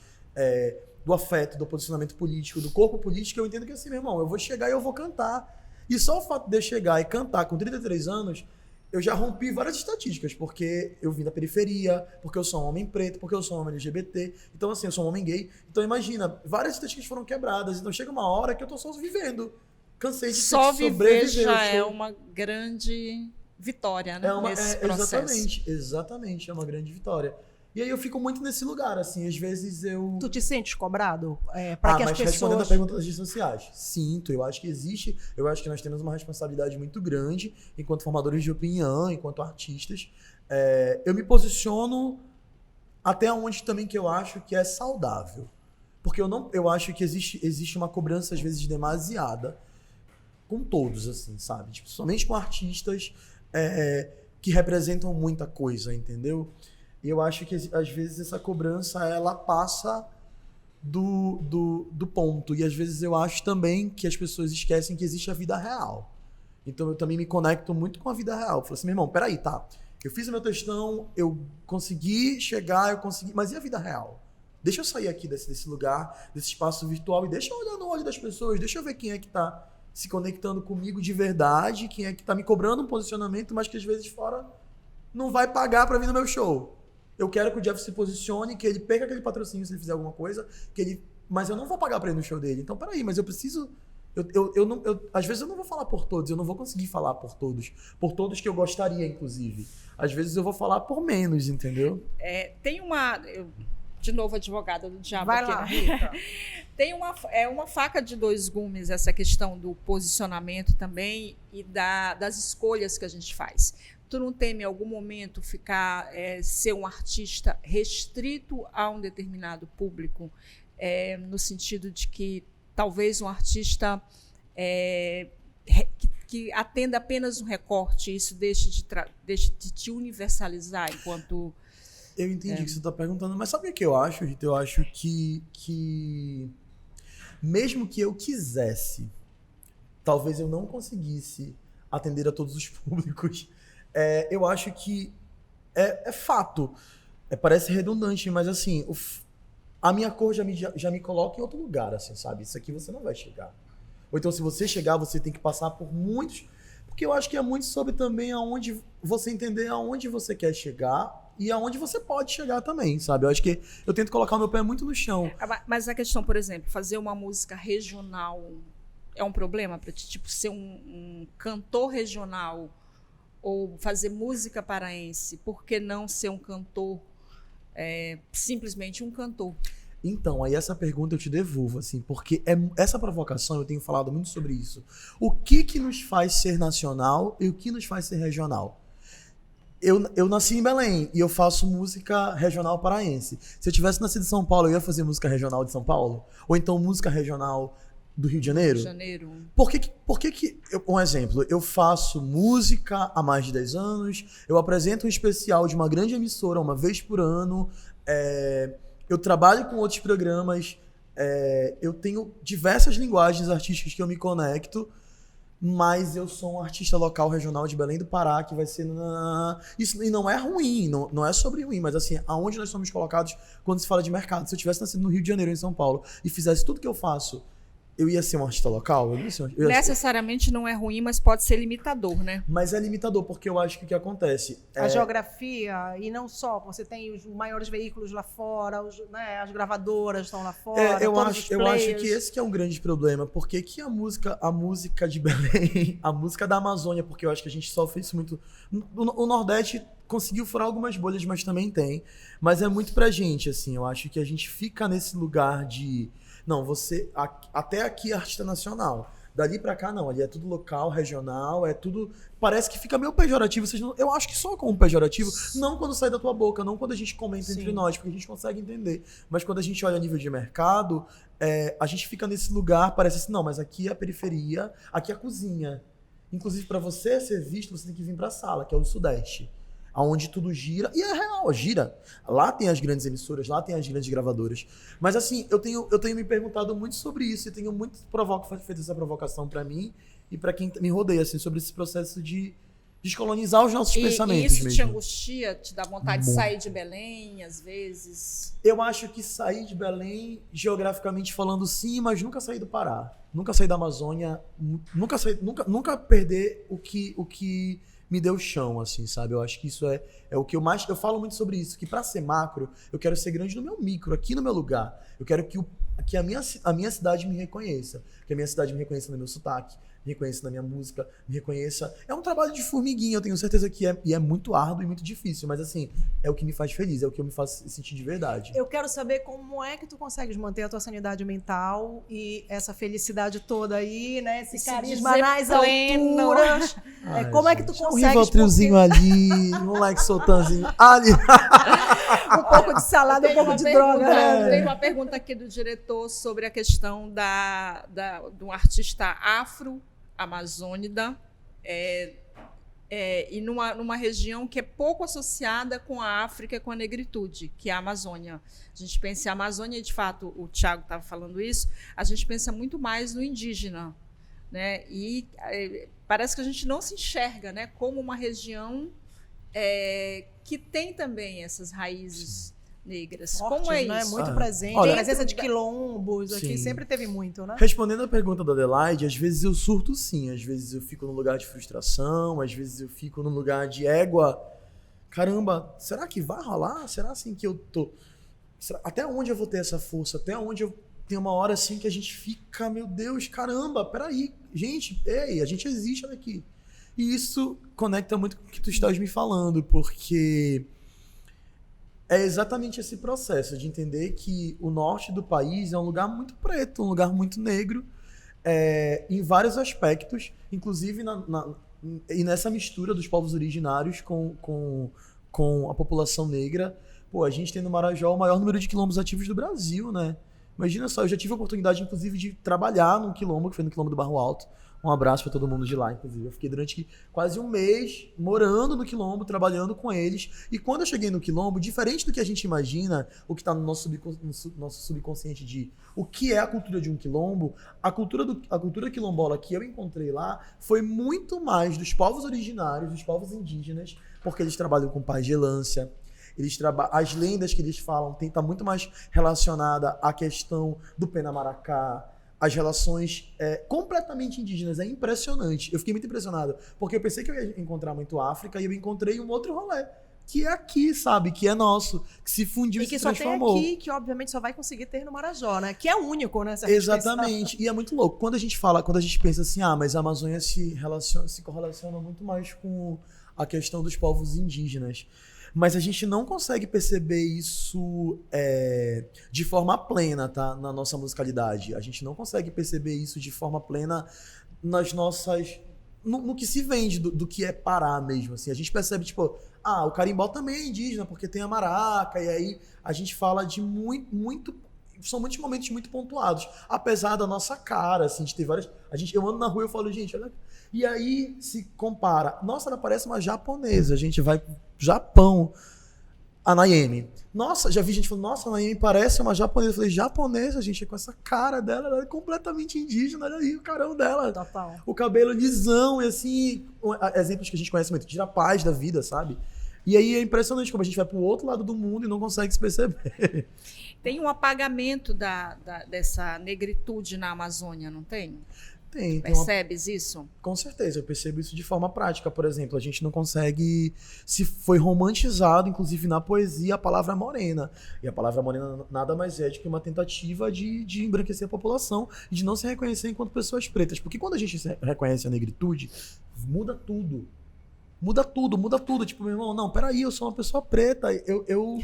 S3: do afeto, do posicionamento político, do corpo político, eu entendo que assim, meu irmão, eu vou chegar e eu vou cantar. E só o fato de eu chegar e cantar com 33 anos, eu já rompi várias estatísticas, porque eu vim da periferia, porque eu sou um homem preto, porque eu sou um homem LGBT, então assim, eu sou um homem gay. Então imagina, várias estatísticas foram quebradas, então chega uma hora que eu tô só vivendo. Cansei de
S2: só
S3: ter que
S2: viver
S3: sobreviver.
S2: já é uma grande vitória, né? Nesse processo.
S3: Exatamente, é uma grande vitória. E aí eu fico muito nesse lugar, assim, às vezes eu...
S1: Tu te sentes cobrado? Para que as
S3: mas respondendo a
S1: pessoas...
S3: pergunta das redes sociais, sinto, eu acho que nós temos uma responsabilidade muito grande enquanto formadores de opinião, enquanto artistas. Eu me posiciono até onde também que eu acho que é saudável. Porque eu acho que existe uma cobrança, às vezes, demasiada com todos, assim, sabe? Tipo, somente com artistas que representam muita coisa, entendeu? E eu acho que, às vezes, essa cobrança, ela passa do ponto. E, às vezes, eu acho também que as pessoas esquecem que existe a vida real. Então, eu também me conecto muito com a vida real. Eu falo assim, meu irmão, peraí, tá. Eu fiz o meu textão, eu consegui chegar, mas e a vida real? Deixa eu sair aqui desse lugar, desse espaço virtual, e deixa eu olhar no olho das pessoas, deixa eu ver quem é que tá se conectando comigo de verdade, quem é que tá me cobrando um posicionamento, mas que, às vezes, fora não vai pagar pra vir no meu show. Eu quero que o Jeff se posicione, que ele perca aquele patrocínio se ele fizer alguma coisa, mas eu não vou pagar pra ele no show dele. Então, peraí, mas eu preciso... às vezes eu não vou falar por todos, eu não vou conseguir falar por todos que eu gostaria, inclusive. Às vezes eu vou falar por menos, entendeu?
S2: Tem uma... de novo, advogada do diabo.
S1: Vai
S2: aqui,
S1: lá,
S2: né?
S1: Rita.
S2: Tem uma faca de dois gumes, essa questão do posicionamento também e das escolhas que a gente faz. Tu não teme em algum momento ser um artista restrito a um determinado público, no sentido de que talvez um artista que atenda apenas um recorte, isso deixe de te universalizar enquanto...
S3: Eu entendi o que você está perguntando, mas sabe o que eu acho, Rita? Eu acho que mesmo que eu quisesse, talvez eu não conseguisse atender a todos os públicos. Eu acho que é fato. Parece redundante, mas assim, a minha cor já me coloca em outro lugar, assim, sabe? Isso aqui você não vai chegar. Ou então, se você chegar, você tem que passar por muitos... Porque eu acho que é muito sobre também aonde você entender aonde você quer chegar e aonde você pode chegar também, sabe? Eu acho que eu tento colocar o meu pé muito no chão.
S2: Mas a questão, por exemplo, fazer uma música regional é um problema para ti? Tipo, ser um cantor regional ou fazer música paraense? Por que não ser um cantor, simplesmente um cantor?
S3: Então, aí essa pergunta eu te devolvo, assim, porque essa provocação, eu tenho falado muito sobre isso. O que nos faz ser nacional e o que nos faz ser regional? Eu nasci em Belém e eu faço música regional paraense. Se eu tivesse nascido em São Paulo, eu ia fazer música regional de São Paulo? Ou então música regional do Rio de Janeiro? Por que um exemplo, eu faço música há mais de 10 anos, eu apresento um especial de uma grande emissora uma vez por ano, eu trabalho com outros programas, eu tenho diversas linguagens artísticas que eu me conecto, mas eu sou um artista local, regional de Belém do Pará, que vai ser... Isso, e não é ruim, não é sobre ruim, mas assim, aonde nós somos colocados quando se fala de mercado. Se eu tivesse nascido no Rio de Janeiro, em São Paulo, e fizesse tudo que eu faço, eu ia ser um artista local? Eu ia ser
S2: Necessariamente não é ruim, mas pode ser limitador, né?
S3: Mas é limitador, porque eu acho que o que acontece...
S1: A geografia, e não só, você tem os maiores veículos lá fora, né, as gravadoras estão lá fora,
S3: eu
S1: todos os
S3: acho
S1: players.
S3: que esse que é um grande problema, porque que a música de Belém, a música da Amazônia, porque eu acho que a gente sofre isso muito... O Nordeste conseguiu furar algumas bolhas, mas também tem, mas é muito pra gente, assim, eu acho que a gente fica nesse lugar de... Não, até aqui é artista nacional. Dali pra cá, não. Ali é tudo local, regional, é tudo... Parece que fica meio pejorativo. Eu acho que só como pejorativo, não quando sai da tua boca, não quando a gente comenta entre nós, porque a gente consegue entender. Mas quando a gente olha a nível de mercado, a gente fica nesse lugar, parece assim, não, mas aqui é a periferia, aqui é a cozinha. Inclusive, pra você ser visto, você tem que vir pra sala, que é o Sudeste. Onde tudo gira, e é real, gira. Lá tem as grandes emissoras, lá tem as grandes gravadoras. Mas assim, eu tenho me perguntado muito sobre isso, e tenho muito feito essa provocação pra mim e pra quem me rodeia, assim, sobre esse processo de descolonizar os nossos pensamentos
S2: isso
S3: mesmo.
S2: te angustia, te dá vontade de sair de Belém, às vezes?
S3: Eu acho que sair de Belém, geograficamente falando, sim, mas nunca sair do Pará. Nunca sair da Amazônia, nunca perder o que me deu chão, assim, sabe? Eu acho que isso é o que eu mais... Eu falo muito sobre isso, que pra ser macro, eu quero ser grande no meu micro, aqui no meu lugar. Eu quero que a minha cidade me reconheça. Que a minha cidade me reconheça no meu sotaque, me reconheça na minha música, me reconheça... É um trabalho de formiguinha, eu tenho certeza que é muito árduo e muito difícil, mas assim, é o que me faz feliz, é o que me faz sentir de verdade.
S1: Eu quero saber como é que tu consegues manter a tua sanidade mental e essa felicidade toda aí, né? Esse carisma nas alturas. Como é que tu consegues...
S3: Um Rivotrilzinho ali, um Lexotanzinho ali.
S1: Um pouco de salada, um pouco de droga. Né?
S2: Tem uma pergunta aqui do diretor sobre a questão de um artista afro-amazônida e numa região que é pouco associada com a África e com a negritude, que é a Amazônia. A gente pensa em Amazônia, e de fato o Thiago estava falando isso, a gente pensa muito mais no indígena, né? E parece que a gente não se enxerga, né, como uma região que tem também essas raízes negras.
S1: Fortes,
S2: como é
S1: né?
S2: isso?
S1: Muito presente.
S3: Olha,
S1: a presença de quilombos aqui
S3: sim.
S1: sempre teve muito, né?
S3: Respondendo a pergunta da Adelaide, às vezes eu surto sim, às vezes eu fico num lugar de frustração, às vezes eu fico num lugar de égua. Caramba, será que vai rolar? Será assim que eu tô... Até onde eu vou ter essa força? Até onde eu... Tem uma hora assim que a gente fica, meu Deus, caramba, peraí. Gente, a gente existe aqui. E isso conecta muito com o que tu estás me falando, porque... É exatamente esse processo de entender que o norte do país é um lugar muito preto, um lugar muito negro, em vários aspectos, inclusive e nessa mistura dos povos originários com a população negra. Pô, a gente tem no Marajó o maior número de quilombos ativos do Brasil, né? Imagina só, eu já tive a oportunidade, inclusive, de trabalhar num quilombo, que foi no Quilombo do Barro Alto. Um abraço para todo mundo de lá, inclusive. Eu fiquei durante quase um mês morando no quilombo, trabalhando com eles. E quando eu cheguei no quilombo, diferente do que a gente imagina, o que está no nosso subconsciente de o que é a cultura de um quilombo, a cultura quilombola que eu encontrei lá foi muito mais dos povos originários, dos povos indígenas, porque eles trabalham com pagelância. As lendas que eles falam tá muito mais relacionada à questão do Penamaracá, as relações completamente indígenas. É impressionante. Eu fiquei muito impressionado, porque eu pensei que eu ia encontrar muito África e eu encontrei um outro rolê, que é aqui, sabe? Que é nosso, que se fundiu e se transformou.
S1: E que só tem aqui, que obviamente só vai conseguir ter no Marajó, né? Que é único, né?
S3: Exatamente. E é muito louco. Quando a gente pensa assim, mas a Amazônia se correlaciona muito mais com a questão dos povos indígenas. Mas a gente não consegue perceber isso de forma plena, tá? Na nossa musicalidade. A gente não consegue perceber isso de forma plena nas nossas... No que se vende do que é Pará mesmo, assim. A gente percebe, tipo, o carimbó também é indígena, porque tem a maraca, e aí a gente fala de muito... São muitos momentos muito pontuados. Apesar da nossa cara, assim, de ter várias... Eu ando na rua e eu falo, gente, olha... E aí se compara. Nossa, ela parece uma japonesa. A gente vai pro Japão. A Naemi. Nossa, já vi gente falando, nossa, a Naemi parece uma japonesa. Eu falei, japonesa, gente, com essa cara dela, ela é completamente indígena, olha aí o carão dela.
S1: Total.
S3: O cabelo lisão e assim, exemplos que a gente conhece muito, de rapaz da vida, sabe? E aí é impressionante como a gente vai pro outro lado do mundo e não consegue se perceber.
S2: Tem um apagamento dessa negritude na Amazônia, não tem?
S3: Tem uma...
S2: Percebes isso?
S3: Com certeza, eu percebo isso de forma prática. Por exemplo, a gente não consegue... Se foi romantizado, inclusive na poesia, a palavra morena. E a palavra morena nada mais é do que uma tentativa de embranquecer a população e de não se reconhecer enquanto pessoas pretas. Porque quando a gente reconhece a negritude, muda tudo. Muda tudo. Tipo, meu irmão, não, peraí, eu sou uma pessoa preta, eu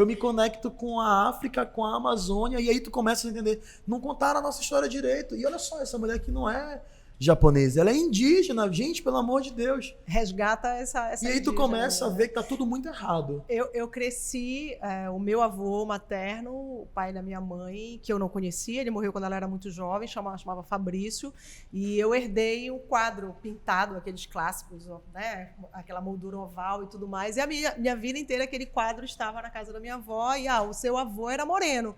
S3: me conecto com a África, com a Amazônia, e aí tu começa a entender, não contaram a nossa história direito. E olha só, essa mulher aqui não é japonesa, ela é indígena, gente, pelo amor de Deus.
S1: Resgata essa
S3: E aí tu
S1: indígena,
S3: começa
S1: né?
S3: a ver que tá tudo muito errado.
S1: Eu cresci, o meu avô materno, o pai da minha mãe, que eu não conhecia, ele morreu quando ela era muito jovem, chamava Fabrício, e eu herdei um quadro pintado, aqueles clássicos, né, aquela moldura oval e tudo mais, e a minha vida inteira aquele quadro estava na casa da minha avó, e o seu avô era moreno.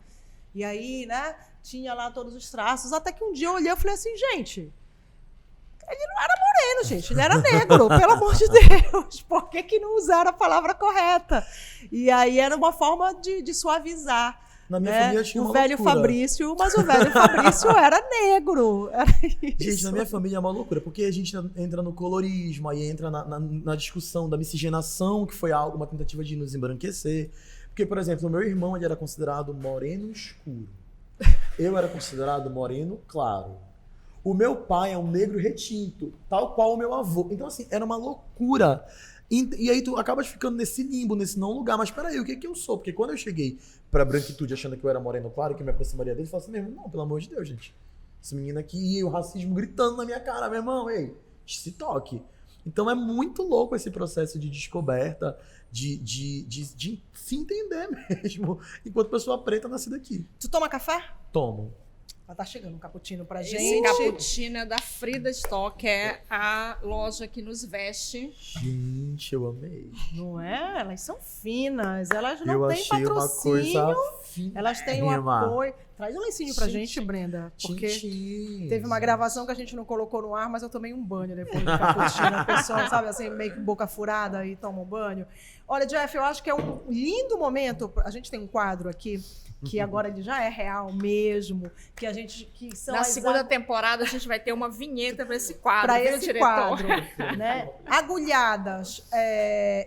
S1: E aí, né, tinha lá todos os traços, até que um dia eu olhei e falei assim, gente... Ele não era moreno, gente. Ele era negro, pelo amor de Deus. Por que não usaram a palavra correta? E aí era uma forma de suavizar.
S3: Na minha família tinha
S1: o
S3: uma
S1: velho
S3: loucura.
S1: Fabrício, mas o velho Fabrício era negro. Era isso.
S3: Gente, na minha família é uma loucura, porque a gente entra no colorismo, aí entra na discussão da miscigenação, que foi algo, uma tentativa de nos embranquecer. Porque, por exemplo, o meu irmão ele era considerado moreno escuro. Eu era considerado moreno claro. O meu pai é um negro retinto, tal qual o meu avô. Então, assim, era uma loucura. E aí tu acabas ficando nesse limbo, nesse não lugar. Mas peraí, o que que eu sou? Porque quando eu cheguei pra branquitude achando que eu era moreno claro, que eu me aproximaria dele, eu falei assim, meu irmão, não, pelo amor de Deus, gente. Esse menino aqui, e o racismo gritando na minha cara, meu irmão, ei, se toque. Então é muito louco esse processo de descoberta, de se entender mesmo, enquanto pessoa preta nascida aqui.
S1: Tu toma café?
S3: Tomo.
S1: Tá chegando um cappuccino pra
S2: Esse
S1: gente.
S2: cappuccino é da Frida Stock, é a loja que nos veste.
S3: Gente, eu amei.
S1: Não é? Elas são finas. Elas não
S3: Eu
S1: têm
S3: achei uma
S1: patrocínio.
S3: coisa fina.
S1: Elas têm um apoio. Traz um lencinho pra gente, Brenda. Porque teve uma gravação que a gente não colocou no ar, mas eu tomei um banho depois do cappuccino. A pessoa, sabe, assim, meio que boca furada e toma um banho. Olha, Jeff, eu acho que é um lindo momento. A gente tem um quadro aqui, que agora ele já é real mesmo, que a gente... Que são
S2: Na segunda temporada a gente vai ter uma vinheta para esse quadro,
S1: para
S2: viu,
S1: esse
S2: diretor?
S1: quadro, né? Agulhadas.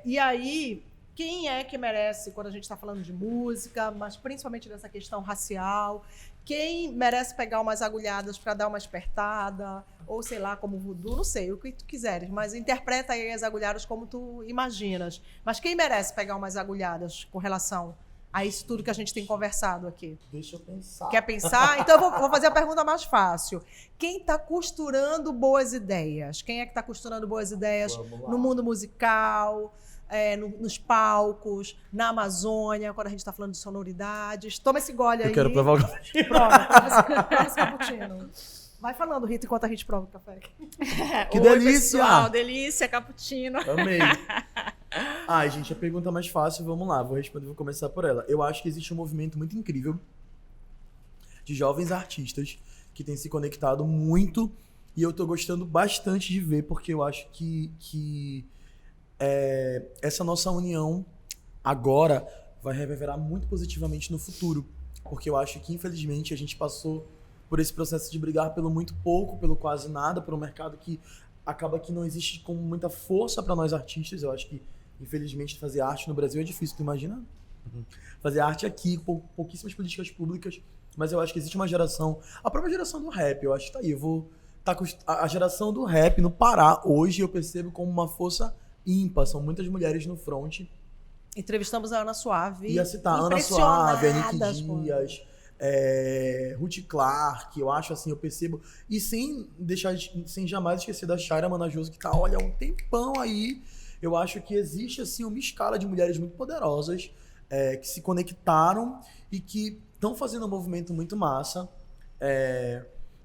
S1: E aí, quem é que merece, quando a gente está falando de música, mas principalmente dessa questão racial, quem merece pegar umas agulhadas para dar uma espertada, ou sei lá, como voodoo, não sei, o que tu quiseres, mas interpreta aí as agulhadas como tu imaginas. Mas quem merece pegar umas agulhadas com relação a isso tudo que a gente tem conversado aqui?
S3: Deixa eu pensar.
S1: Quer pensar? Então eu vou fazer a pergunta mais fácil. Quem está costurando boas ideias? Quem é que está costurando boas ideias no mundo musical, nos palcos, na Amazônia, quando a gente está falando de sonoridades? Toma esse gole aí.
S3: Eu quero provar o café.
S1: Prova esse cappuccino. Vai falando, Rita, enquanto a gente prova o café.
S3: Que
S2: Oi,
S3: delícia!
S2: pessoal, delícia, cappuccino.
S3: Amei. Ai, gente, a pergunta mais fácil, vamos lá, vou responder, vou começar por ela. Eu acho que existe um movimento muito incrível de jovens artistas que têm se conectado muito e eu tô gostando bastante de ver, porque eu acho que essa nossa união agora vai reverberar muito positivamente no futuro, porque eu acho que, infelizmente, a gente passou por esse processo de brigar pelo muito pouco, pelo quase nada, por um mercado que acaba que não existe com muita força para nós artistas. Eu acho que, infelizmente, fazer arte no Brasil é difícil, tu imagina? Fazer arte aqui, pouquíssimas políticas públicas, mas eu acho que existe uma geração, a própria geração do rap, eu acho que tá aí, a geração do rap no Pará, hoje eu percebo como uma força ímpar, são muitas mulheres no front.
S1: Entrevistamos a Ana Suave.
S3: Ia citar Ana Suave, Anique
S1: Impressionadas,
S3: Dias, Ruth Clark, eu acho assim, eu percebo, e sem jamais esquecer da Shaira Manajoso, que tá, olha, há um tempão aí. Eu acho que existe assim uma escala de mulheres muito poderosas que se conectaram e que estão fazendo um movimento muito massa,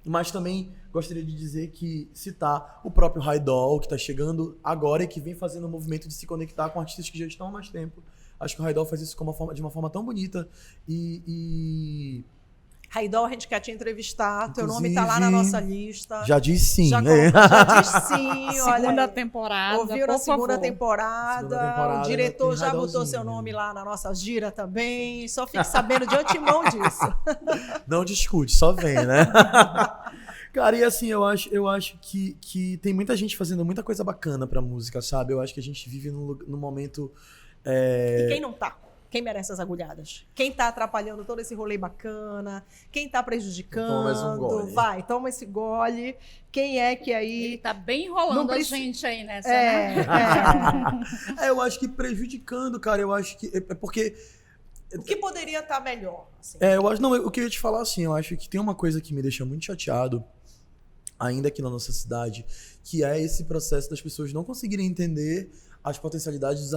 S3: mas também gostaria de citar o próprio Raidol, que está chegando agora e que vem fazendo um movimento de se conectar com artistas que já estão há mais tempo. Acho que o Raidol faz isso de uma forma tão bonita.
S1: Raidol, a gente quer te entrevistar. Teu nome
S3: Inclusive,
S1: tá lá na nossa lista.
S3: Já disse sim.
S1: Já disse sim. Olha
S2: Segunda
S1: aí.
S2: temporada.
S1: Ouviu na
S2: por
S1: segunda
S2: favor.
S1: temporada.
S3: Segunda temporada,
S1: O diretor
S3: tem
S1: já botou
S3: Raidolzinho.
S1: seu nome lá na nossa gira também. Só fique sabendo de antemão disso.
S3: Não discute, só vem, né? Cara, e assim, eu acho que tem muita gente fazendo muita coisa bacana pra música, sabe? Eu acho que a gente vive num momento...
S1: E quem não tá? Quem merece as agulhadas? Quem tá atrapalhando todo esse rolê bacana? Quem tá prejudicando?
S3: Toma mais um gole.
S1: Vai, toma esse gole. Quem é que aí...
S2: Ele tá bem enrolando
S1: Não
S2: a
S1: precisa-
S2: gente aí nessa, né?
S1: É.
S3: Eu acho que prejudicando, cara, eu acho que... É porque...
S1: O que poderia estar melhor? Assim?
S3: Eu acho... Não, o que eu ia te falar, assim, eu acho que tem uma coisa que me deixa muito chateado, ainda aqui na nossa cidade, que é esse processo das pessoas não conseguirem entender as potencialidades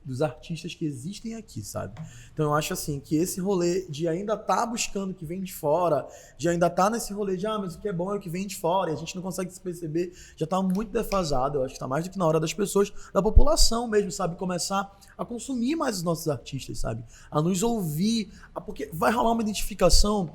S3: dos artistas que existem aqui, sabe? Então eu acho assim, que esse rolê de ainda tá buscando o que vem de fora, de ainda tá nesse rolê de, mas o que é bom é o que vem de fora, e a gente não consegue se perceber, já tá muito defasado. Eu acho que tá mais do que na hora das pessoas, da população mesmo, sabe? Começar a consumir mais os nossos artistas, sabe? A nos ouvir, porque vai rolar uma identificação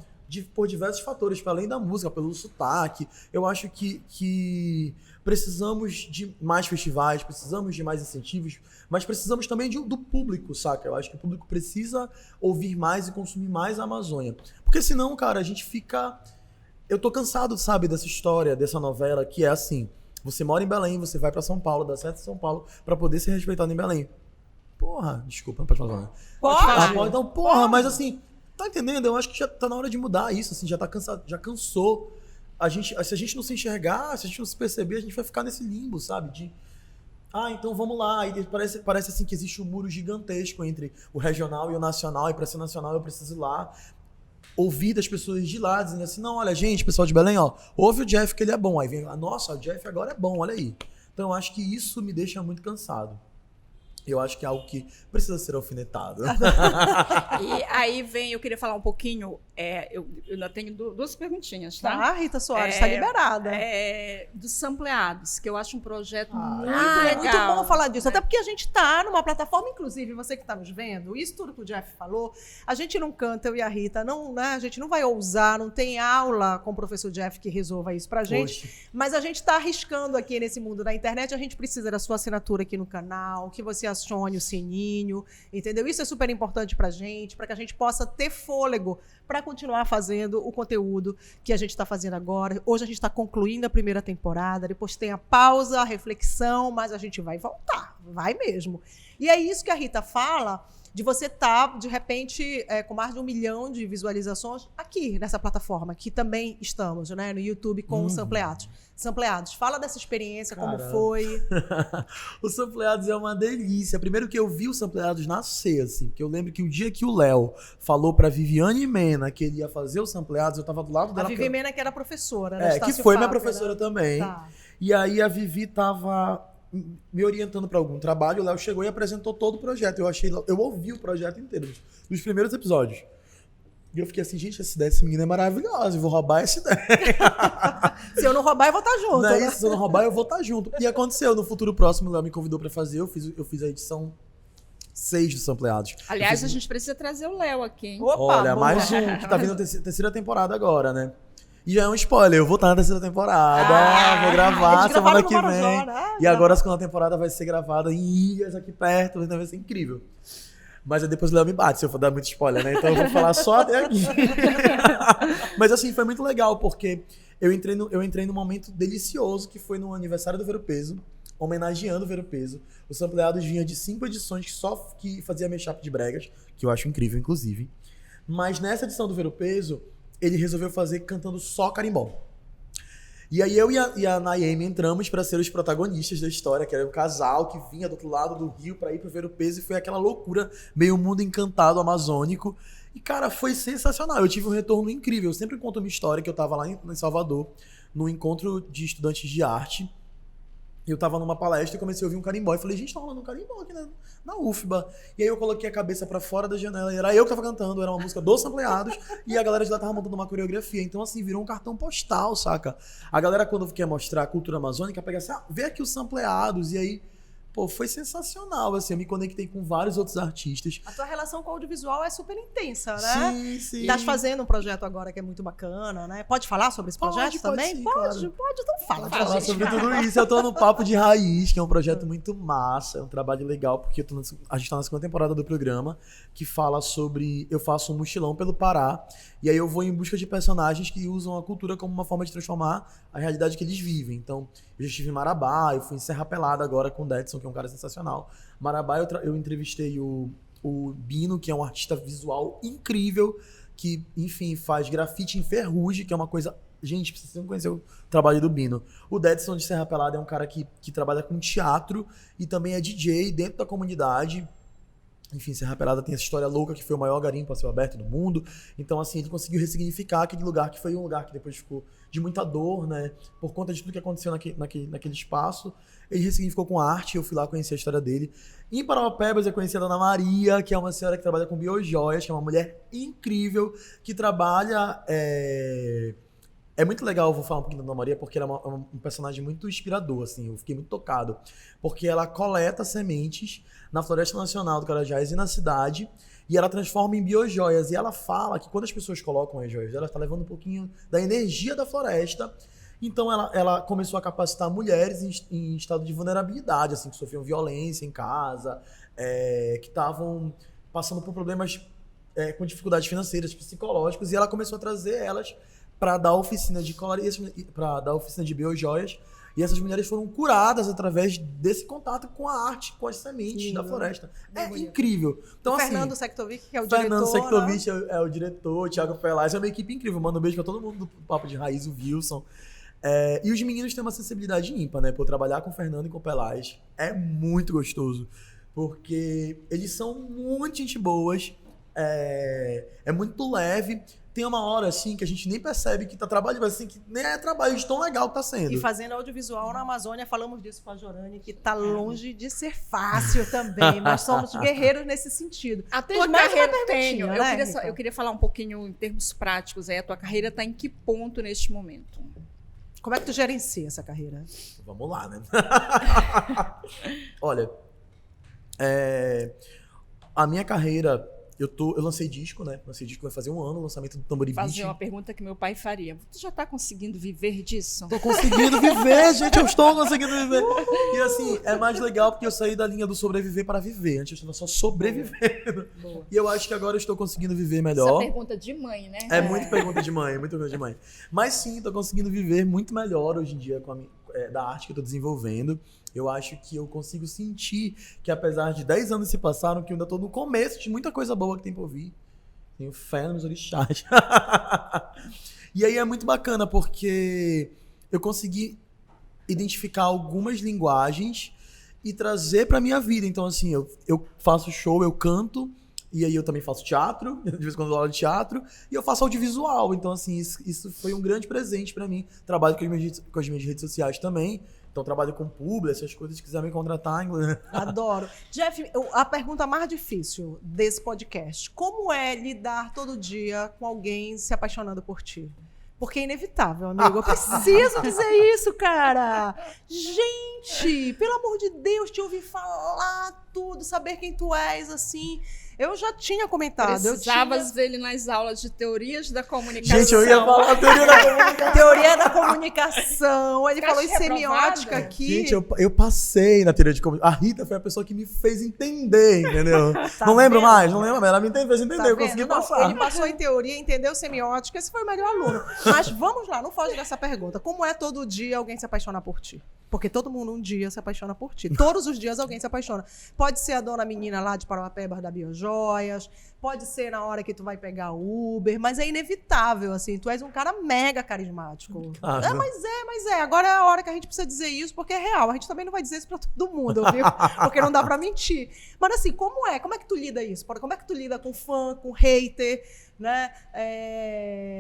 S3: por diversos fatores, para além da música, pelo sotaque. Eu acho que precisamos de mais festivais, precisamos de mais incentivos, mas precisamos também do público, saca? Eu acho que o público precisa ouvir mais e consumir mais a Amazônia. Porque senão, cara, a gente fica... Eu tô cansado, sabe, dessa história, dessa novela, que é assim, você mora em Belém, você vai para São Paulo, dá certo em São Paulo, para poder ser respeitado em Belém. Porra, desculpa, não pode falar.
S1: Pode?
S3: Pode, então, porra, mas assim... Tá entendendo? Eu acho que já tá na hora de mudar isso, assim, já tá cansado, já cansou. Se a gente não se enxergar, se a gente não se perceber, a gente vai ficar nesse limbo, sabe? Então vamos lá. E parece assim que existe um muro gigantesco entre o regional e o nacional, e para ser nacional eu preciso ir lá ouvir das pessoas de lá, dizendo assim, não, olha, gente, pessoal de Belém, ó, ouve o Jeff que ele é bom. Aí vem, nossa, o Jeff agora é bom, olha aí. Então eu acho que isso me deixa muito cansado. Eu acho que é algo que precisa ser alfinetado.
S2: E aí eu queria falar um pouquinho, eu ainda tenho duas perguntinhas, tá?
S1: Tá, Rita Soares, tá liberada.
S2: Dos sampleados, que eu acho um projeto muito
S1: É
S2: legal.
S1: muito bom falar disso, até porque a gente tá numa plataforma, inclusive, você que tá nos vendo, isso tudo que o Jeff falou, a gente não canta, eu e a Rita, não, né, a gente não vai ousar, não tem aula com o professor Jeff que resolva isso pra gente,
S3: Poxa.
S1: mas a gente tá arriscando aqui nesse mundo da internet, a gente precisa da sua assinatura aqui no canal, que você acione o sininho, entendeu? Isso é super importante pra gente, para que a gente possa ter fôlego para continuar fazendo o conteúdo que a gente está fazendo agora. Hoje a gente está concluindo a primeira temporada, depois tem a pausa, a reflexão, mas a gente vai voltar, vai mesmo. E é isso que a Rita fala, de você estar, de repente, com mais de 1 milhão de visualizações aqui nessa plataforma, que também estamos, né, no YouTube com os Sampleados. Sampleados, fala dessa experiência, como foi.
S3: O Sampleados é uma delícia. Primeiro que eu vi o Sampleados nascer, assim, porque eu lembro que o dia que o Léo falou pra Viviane Mena que ele ia fazer o Sampleados, eu tava do lado
S1: A
S3: dela.
S1: Vivi Mena, que era professora, né?
S3: que
S1: Estácio
S3: foi minha
S1: Fábio,
S3: professora
S1: né?
S3: também.
S1: Tá.
S3: E aí a Vivi tava me orientando para algum trabalho, o Léo chegou e apresentou todo o projeto. Eu ouvi o projeto inteiro, dos primeiros episódios. E eu fiquei assim, gente, essa ideia desse menino é maravilhosa, eu vou roubar essa ideia.
S1: Se eu não roubar, eu vou estar junto.
S3: Não é
S1: né?
S3: isso, se eu não roubar, eu vou estar junto. E aconteceu, no futuro próximo, o Léo me convidou para fazer, eu fiz a edição 6 dos Sampleados.
S2: Aliás, a gente precisa trazer o Léo aqui, hein?
S1: Opa,
S3: Olha,
S1: boa.
S3: mais um, que tá vindo a terceira temporada agora, né? E já é um spoiler, eu vou estar na terceira temporada, vou gravar
S1: Eles
S3: semana
S1: gravaram
S3: que
S1: no
S3: vem.
S1: Marajó, né?
S3: E agora a segunda temporada vai ser gravada em ilhas aqui perto, então vai ser incrível. Mas aí depois o Léo me bate se eu for dar muito spoiler, né? Então eu vou falar só até aqui. Mas assim, foi muito legal, porque eu entrei num momento delicioso, que foi no aniversário do Ver o Peso, homenageando o Ver o Peso. O Sampleados vinha de 5 edições que fazia mashup de bregas, que eu acho incrível, inclusive. Mas nessa edição do Ver o Peso, ele resolveu fazer cantando só carimbó. E aí eu e a Naime entramos para ser os protagonistas da história, que era um casal que vinha do outro lado do rio para ir pro Ver o Peso, e foi aquela loucura, meio mundo encantado amazônico. E, cara, foi sensacional. Eu tive um retorno incrível. Eu sempre conto uma história que eu tava lá em Salvador, num encontro de estudantes de arte. Eu tava numa palestra e comecei a ouvir um carimbó. E falei, gente, tá rolando um carimbó aqui na UFBA. E aí eu coloquei a cabeça pra fora da janela. E era eu que tava cantando, era uma música dos Sampleados. E a galera de lá tava montando uma coreografia. Então, assim, virou um cartão postal, saca? A galera, quando quer mostrar a cultura amazônica, pega assim, vê aqui os Sampleados. E aí Pô, foi sensacional, assim, eu me conectei com vários outros artistas.
S1: A tua relação com o audiovisual é super intensa, né?
S3: Sim, sim.
S1: Estás fazendo um projeto agora que é muito bacana, né? Pode falar sobre esse projeto também?
S3: Sim,
S1: Pode,
S3: claro.
S1: pode, então fala.
S3: Vou falar sobre tudo isso. Eu tô no Papo de Raiz, que é um projeto muito massa, é um trabalho legal, porque a gente tá na segunda temporada do programa, que fala sobre... Eu faço um mochilão pelo Pará, e aí eu vou em busca de personagens que usam a cultura como uma forma de transformar a realidade que eles vivem. Então, eu já estive em Marabá, eu fui em Serra Pelada agora com o Detson, que é um cara sensacional. Marabá, eu entrevistei o Bino, que é um artista visual incrível, que, enfim, faz grafite em ferrugem, que é uma coisa... Gente, precisam conhecer o trabalho do Bino. O Detson de Serra Pelada é um cara que trabalha com teatro e também é DJ dentro da comunidade. Enfim, Serra Pelada tem essa história louca que foi o maior garimpo a céu aberto do mundo. Então, assim, ele conseguiu ressignificar aquele lugar que foi um lugar que depois ficou de muita dor, né? Por conta de tudo que aconteceu naquele espaço. Ele ressignificou com arte, eu fui lá conhecer a história dele. Em Parauapebas eu conheci a Dona Maria, que é uma senhora que trabalha com biojoias, que é uma mulher incrível, que trabalha... É muito legal, eu vou falar um pouquinho da Dona Maria, porque ela é um personagem muito inspirador, assim, eu fiquei muito tocado. Porque ela coleta sementes na Floresta Nacional do Carajás e na cidade, e ela transforma em biojoias. E ela fala que quando as pessoas colocam as joias, ela está levando um pouquinho da energia da floresta. Então ela começou a capacitar mulheres em estado de vulnerabilidade, assim, que sofriam violência em casa, que estavam passando por problemas com dificuldades financeiras, psicológicas, e ela começou a trazer elas para dar oficina de para dar oficina de biojoias, e essas mulheres foram curadas através desse contato com a arte, com as sementes da floresta. É incrível. Então,
S1: Fernando
S3: assim,
S1: Sektovic, que é o
S3: Fernando
S1: diretor.
S3: Sektovic é o diretor, o Thiago Pelaz é uma equipe incrível. Manda um beijo pra todo mundo do Papo de Raiz, o Wilson. E os meninos têm uma sensibilidade ímpar, né? Por trabalhar com o Fernando e com o Pelaz é muito gostoso, porque eles são muito gente boas, é muito leve. Tem uma hora, assim, que a gente nem percebe que tá trabalhando, assim, que nem é trabalho de tão legal que tá sendo.
S1: E fazendo audiovisual na Amazônia, falamos disso com a Jorane, que tá longe de ser fácil também, mas somos guerreiros nesse sentido.
S2: A
S1: Tem
S2: tua
S1: mais uma
S2: carreira
S1: perguntinha,
S2: tenho.
S1: né,
S2: Eu queria falar um pouquinho em termos práticos. A tua carreira está em que ponto neste momento?
S1: Como é que tu gerencia essa carreira?
S3: Vamos lá, né? Olha, a minha carreira... Eu lancei disco, né? Lancei disco, vai fazer um ano, o lançamento do Tambori Beat.
S2: Fazer uma pergunta que meu pai faria. Tu já tá conseguindo viver disso?
S3: Tô conseguindo viver, gente, eu estou conseguindo viver. E assim, é mais legal porque eu saí da linha do sobreviver para viver. Antes eu estava só sobrevivendo.
S2: Boa.
S3: E eu acho que agora eu estou conseguindo viver melhor.
S2: Essa pergunta de mãe, né?
S3: É muito pergunta de mãe, muito pergunta de mãe. Mas sim, tô conseguindo viver muito melhor hoje em dia com da arte que eu tô desenvolvendo. Eu acho que eu consigo sentir que, apesar de 10 anos se passaram, que eu ainda tô no começo de muita coisa boa que tem por vir. Tenho fé nos orixás. E aí é muito bacana, porque eu consegui identificar algumas linguagens e trazer pra minha vida. Então, assim, eu faço show, eu canto, e aí eu também faço teatro, de vez em quando eu dou aula de teatro, e eu faço audiovisual. Então, assim, isso foi um grande presente pra mim. Trabalho com as minhas redes sociais também. Então, trabalho com publi, essas coisas, se quiser me contratar.
S1: Adoro. Jeff, a pergunta mais difícil desse podcast. Como é lidar todo dia com alguém se apaixonando por ti? Porque é inevitável, amigo. Eu preciso dizer isso, cara. Gente, pelo amor de Deus, te ouvir falar tudo, saber quem tu és, assim... Eu já tinha comentado.
S2: Precisavas ver ele nas aulas de teorias da comunicação.
S3: Gente, eu ia falar a teoria da comunicação.
S1: Teoria da comunicação. Ele falou em
S2: Ficaste
S1: semiótica
S2: reprovado?
S1: aqui.
S3: Gente, eu passei na teoria de comunicação. A Rita foi a pessoa que me fez entender, entendeu?
S1: Tá
S3: não lembro
S1: vendo?
S3: mais, não lembro mais. Ela me fez entender,
S1: Tá
S3: eu
S1: vendo?
S3: consegui
S1: Não,
S3: passar.
S1: ele passou em teoria, entendeu semiótica, esse foi o melhor aluno. Mas vamos lá, não foge dessa pergunta. Como é todo dia alguém se apaixonar por ti? Porque todo mundo um dia se apaixona por ti. Todos os dias alguém se apaixona. Pode ser a dona menina lá de Parauapebas da Biojoias, pode ser na hora que tu vai pegar o Uber, mas é inevitável, assim. Tu és um cara mega carismático.
S3: Ah,
S1: Mas é. Agora é a hora que a gente precisa dizer isso, porque é real. A gente também não vai dizer isso pra todo mundo, viu? Porque não dá pra mentir. Mas assim, como é? Como é que tu lida isso? Como é que tu lida com fã, com hater, né?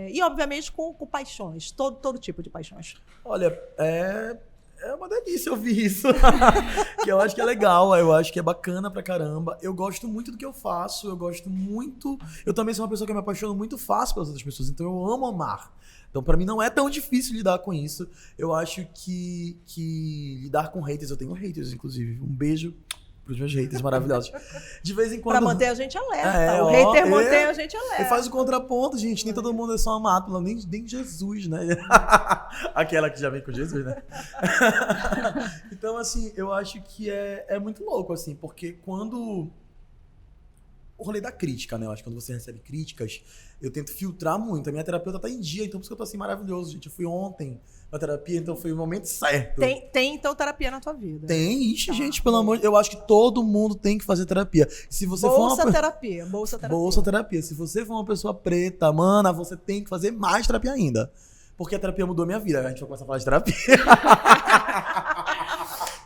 S1: E, obviamente, com paixões. Todo tipo de paixões.
S3: Olha, É uma delícia ouvir isso. Que eu acho que é legal, eu acho que é bacana pra caramba. Eu gosto muito do que eu faço, eu gosto muito... Eu também sou uma pessoa que me apaixono muito fácil pelas outras pessoas, então eu amo amar. Então pra mim não é tão difícil lidar com isso. Eu acho que lidar com haters, eu tenho haters inclusive. Um beijo pros meus haters maravilhosos. De vez em quando...
S1: Pra manter a gente alerta.
S3: É,
S1: o
S3: ó,
S1: hater
S3: é.
S1: mantém a gente alerta.
S3: Ele faz o contraponto, gente. Nem todo mundo é só amado, nem Jesus, né? Aquela que já vem com Jesus, né? Então, assim, eu acho que é muito louco, assim, porque quando... O rolê da crítica, né? Eu acho que quando você recebe críticas, eu tento filtrar muito. A minha terapeuta tá em dia, então por isso que eu tô assim maravilhoso, gente. Eu fui ontem na terapia, então foi o momento certo.
S1: Tem então, terapia na tua vida?
S3: Tem, ixi, gente, pelo amor de Deus. Eu acho que todo mundo tem que fazer terapia. Se você
S1: Bolsa
S3: for uma...
S1: terapia, bolsa terapia.
S3: Bolsa terapia. Se você for uma pessoa preta, mana, você tem que fazer mais terapia ainda. Porque a terapia mudou minha vida. A gente vai começar a falar de terapia.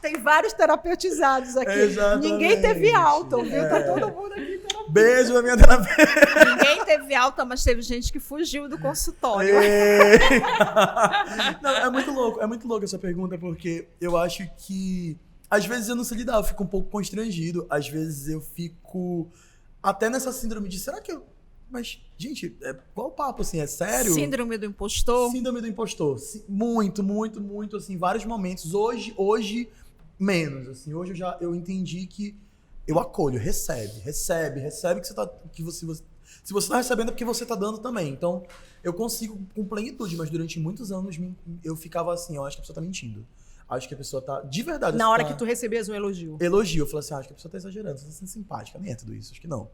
S1: Tem vários terapeutizados aqui.
S3: Exatamente.
S1: Ninguém teve alta, viu? Tá todo mundo aqui em terapia.
S3: Beijo na minha terapia.
S2: Ninguém teve alta, mas teve gente que fugiu do consultório.
S3: Não, é muito louco essa pergunta, porque eu acho que às vezes eu não sei lidar, eu fico um pouco constrangido, às vezes eu fico até nessa síndrome de, será que eu... Mas, gente, qual o papo, assim, é sério?
S2: Síndrome do impostor.
S3: Síndrome do impostor. Muito, muito, muito, assim, vários momentos. Hoje menos, assim, hoje eu entendi que eu acolho, recebe que você tá, se você tá recebendo é porque você tá dando também. Então, eu consigo com plenitude, mas durante muitos anos eu ficava assim, eu acho que a pessoa tá mentindo. Acho que a pessoa tá, de verdade...
S1: Na hora que tu recebias um elogio.
S3: Eu falei assim, acho que a pessoa tá exagerando, você tá sendo simpática, nem é tudo isso, acho que não.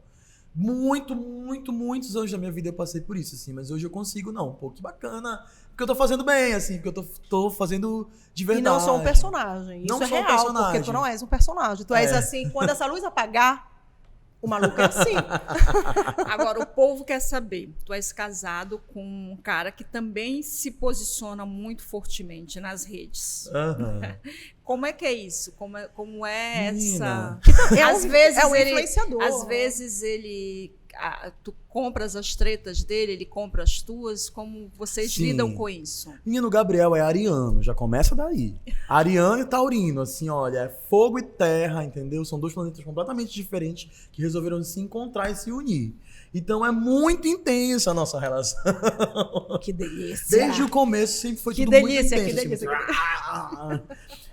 S3: Muitos anos da minha vida eu passei por isso, assim, mas hoje eu consigo, não. Pô, que bacana, porque eu tô fazendo bem, assim, porque eu tô fazendo de verdade.
S1: E não sou um personagem. Isso
S3: Não
S1: é
S3: sou um
S1: real,
S3: personagem.
S1: porque tu não és um personagem. Tu és assim, quando essa luz apagar, o maluco é assim.
S2: Agora, o povo quer saber. Tu és casado com um cara que também se posiciona muito fortemente nas redes.
S3: Aham.
S2: Como é que é isso? Como é
S3: Menina.
S2: essa... Às vezes
S1: um
S2: ele...
S1: influenciador.
S2: Às vezes ele... tu compras as tretas dele, ele compra as tuas. Como vocês
S3: Sim.
S2: lidam com isso?
S3: Menino, Gabriel é ariano, já começa daí. Ariano e taurino, assim, olha, é fogo e terra, entendeu? São dois planetas completamente diferentes que resolveram se encontrar e se unir. Então é muito intensa a nossa relação.
S1: Que delícia.
S3: Desde o começo sempre foi
S1: Que
S3: tudo
S1: delícia,
S3: muito
S1: que
S3: intenso.
S1: delícia.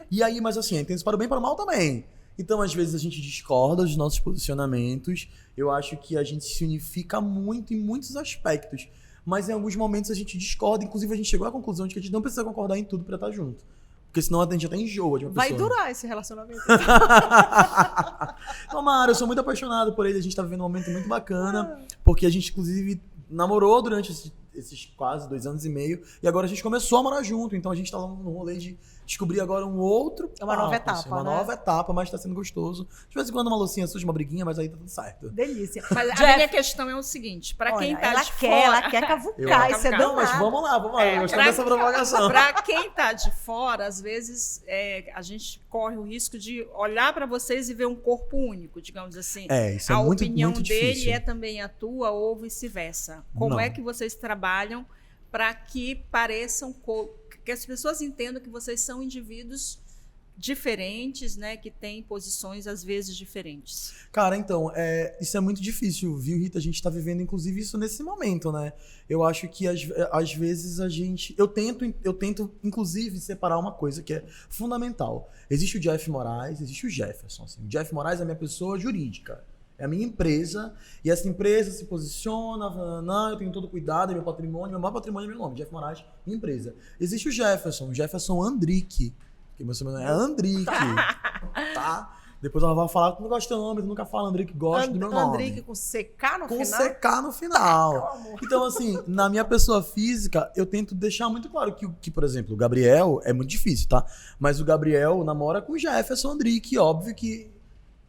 S3: E aí, mas assim, é intenso para o bem e para o mal também. Então, às vezes, a gente discorda dos nossos posicionamentos. Eu acho que a gente se unifica muito em muitos aspectos. Mas em alguns momentos a gente discorda. Inclusive, a gente chegou à conclusão de que a gente não precisa concordar em tudo para estar junto. Porque senão a gente até enjoa de uma
S1: Vai
S3: pessoa.
S1: durar esse relacionamento.
S3: Tomara, eu sou muito apaixonado por ele. A gente tá vivendo um momento muito bacana. Porque a gente, inclusive, namorou durante esses quase 2 anos e meio. E agora a gente começou a morar junto. Então a gente tá lá no rolê de descobrir agora um outro
S1: É uma nova
S3: papo, assim,
S1: etapa,
S3: uma
S1: né?
S3: nova etapa, mas tá sendo gostoso. De vez em quando uma loucinha surge, uma briguinha, mas aí tá tudo certo.
S1: Delícia.
S2: Mas
S1: Jeff,
S2: a minha questão é o seguinte, para quem
S1: olha,
S2: tá
S1: ela
S2: de
S1: quer,
S2: fora...
S1: ela quer cavucar, isso é
S3: Não, mas
S1: danado.
S3: vamos lá. Eu gostei
S2: pra-
S3: dessa provocação.
S2: Para quem tá de fora, às vezes a gente corre o risco de olhar para vocês e ver um corpo único, digamos assim.
S3: Isso é
S2: A
S3: muito,
S2: opinião
S3: muito
S2: dele
S3: difícil.
S2: é também a tua ou vice-versa. Como
S3: Não.
S2: é que vocês trabalham para que pareçam que as pessoas entendam que vocês são indivíduos diferentes, né, que têm posições às vezes diferentes?
S3: Cara, então, isso é muito difícil, viu, Rita? A gente tá vivendo, inclusive, isso nesse momento, né? Eu acho que, às vezes, a gente... Eu tento, inclusive, separar uma coisa que é fundamental. Existe o Jeff Moraes, existe o Jefferson. Assim. O Jeff Moraes é a minha pessoa jurídica. É a minha empresa, e essa empresa se posiciona, eu tenho todo cuidado, é meu patrimônio, meu maior patrimônio é meu nome, Jeff Moraes, minha empresa. Existe o Jefferson Andrique, que meu sobrenome é Andrique, tá? Depois ela vai falar que não gosta do teu nome, tu nunca fala Andrique, gosta do meu nome.
S1: Andrique com CK no
S3: Com
S1: final?
S3: CK no final. Então, assim, na minha pessoa física, eu tento deixar muito claro que, por exemplo, o Gabriel é muito difícil, tá? Mas o Gabriel namora com o Jefferson Andrique, óbvio que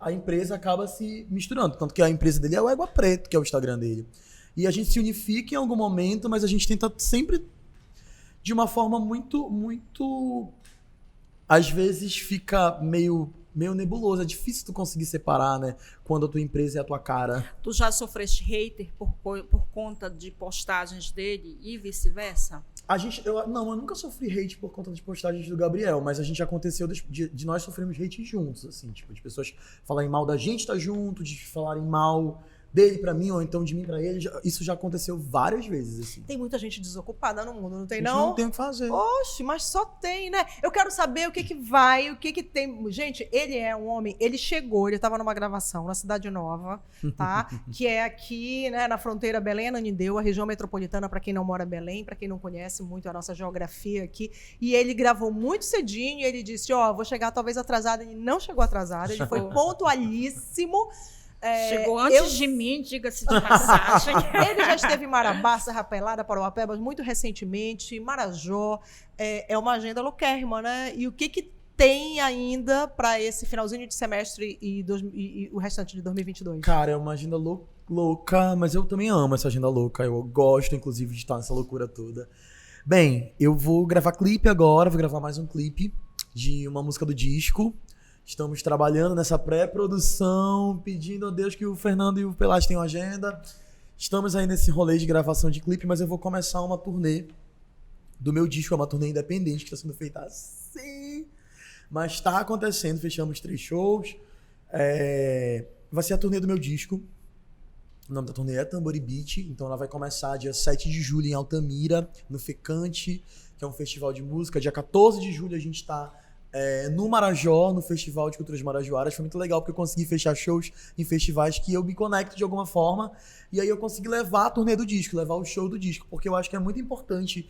S3: a empresa acaba se misturando. Tanto que a empresa dele é o Égua Preto, que é o Instagram dele. E a gente se unifica em algum momento, mas a gente tenta sempre de uma forma muito... Às vezes fica meio nebuloso. É difícil tu conseguir separar, né? Quando a tua empresa é a tua cara.
S2: Tu já sofreste hater por conta de postagens dele e vice-versa?
S3: Eu nunca sofri hate por conta das postagens do Gabriel, mas a gente aconteceu de nós sofrermos hate juntos, assim, tipo, de pessoas falarem mal da gente estar junto, de falarem mal dele pra mim, ou então de mim pra ele. Isso já aconteceu várias vezes, assim.
S1: Tem muita gente desocupada no mundo, não tem,
S3: A gente
S1: não?
S3: não tem o que fazer.
S1: Oxe, mas só tem, né? Eu quero saber o que que vai, o que que tem. Gente, ele é um homem, ele chegou, ele estava numa gravação na Cidade Nova, tá? Que é aqui, né, na fronteira Belém-Ananindeua, a região metropolitana, para quem não mora em Belém, para quem não conhece muito a nossa geografia aqui. E ele gravou muito cedinho, e ele disse, vou chegar talvez atrasado. Ele não chegou atrasado, ele foi pontualíssimo.
S2: Chegou antes de mim, diga-se de passagem.
S1: Ele já esteve em Marabá, Serra Pelada, Parauapebas, muito recentemente, Marajó. É uma agenda louquérrima, né? E o que tem ainda para esse finalzinho de semestre e o restante de 2022?
S3: Cara, é uma agenda louca, mas eu também amo essa agenda louca. Eu gosto, inclusive, de estar nessa loucura toda. Bem, eu vou gravar clipe agora, vou gravar mais um clipe de uma música do disco. Estamos trabalhando nessa pré-produção, pedindo a Deus que o Fernando e o Pelati tenham agenda. Estamos aí nesse rolê de gravação de clipe, mas eu vou começar uma turnê do meu disco, é uma turnê independente que está sendo feita assim. Mas está acontecendo, fechamos 3 shows. Vai ser a turnê do meu disco. O nome da turnê é Tambori Beat, então ela vai começar dia 7 de julho em Altamira, no Fecante, que é um festival de música. Dia 14 de julho a gente está no Marajó, no Festival de Culturas Marajoaras. Foi muito legal porque eu consegui fechar shows em festivais que eu me conecto de alguma forma, e aí eu consegui levar a turnê do disco, levar o show do disco, porque eu acho que é muito importante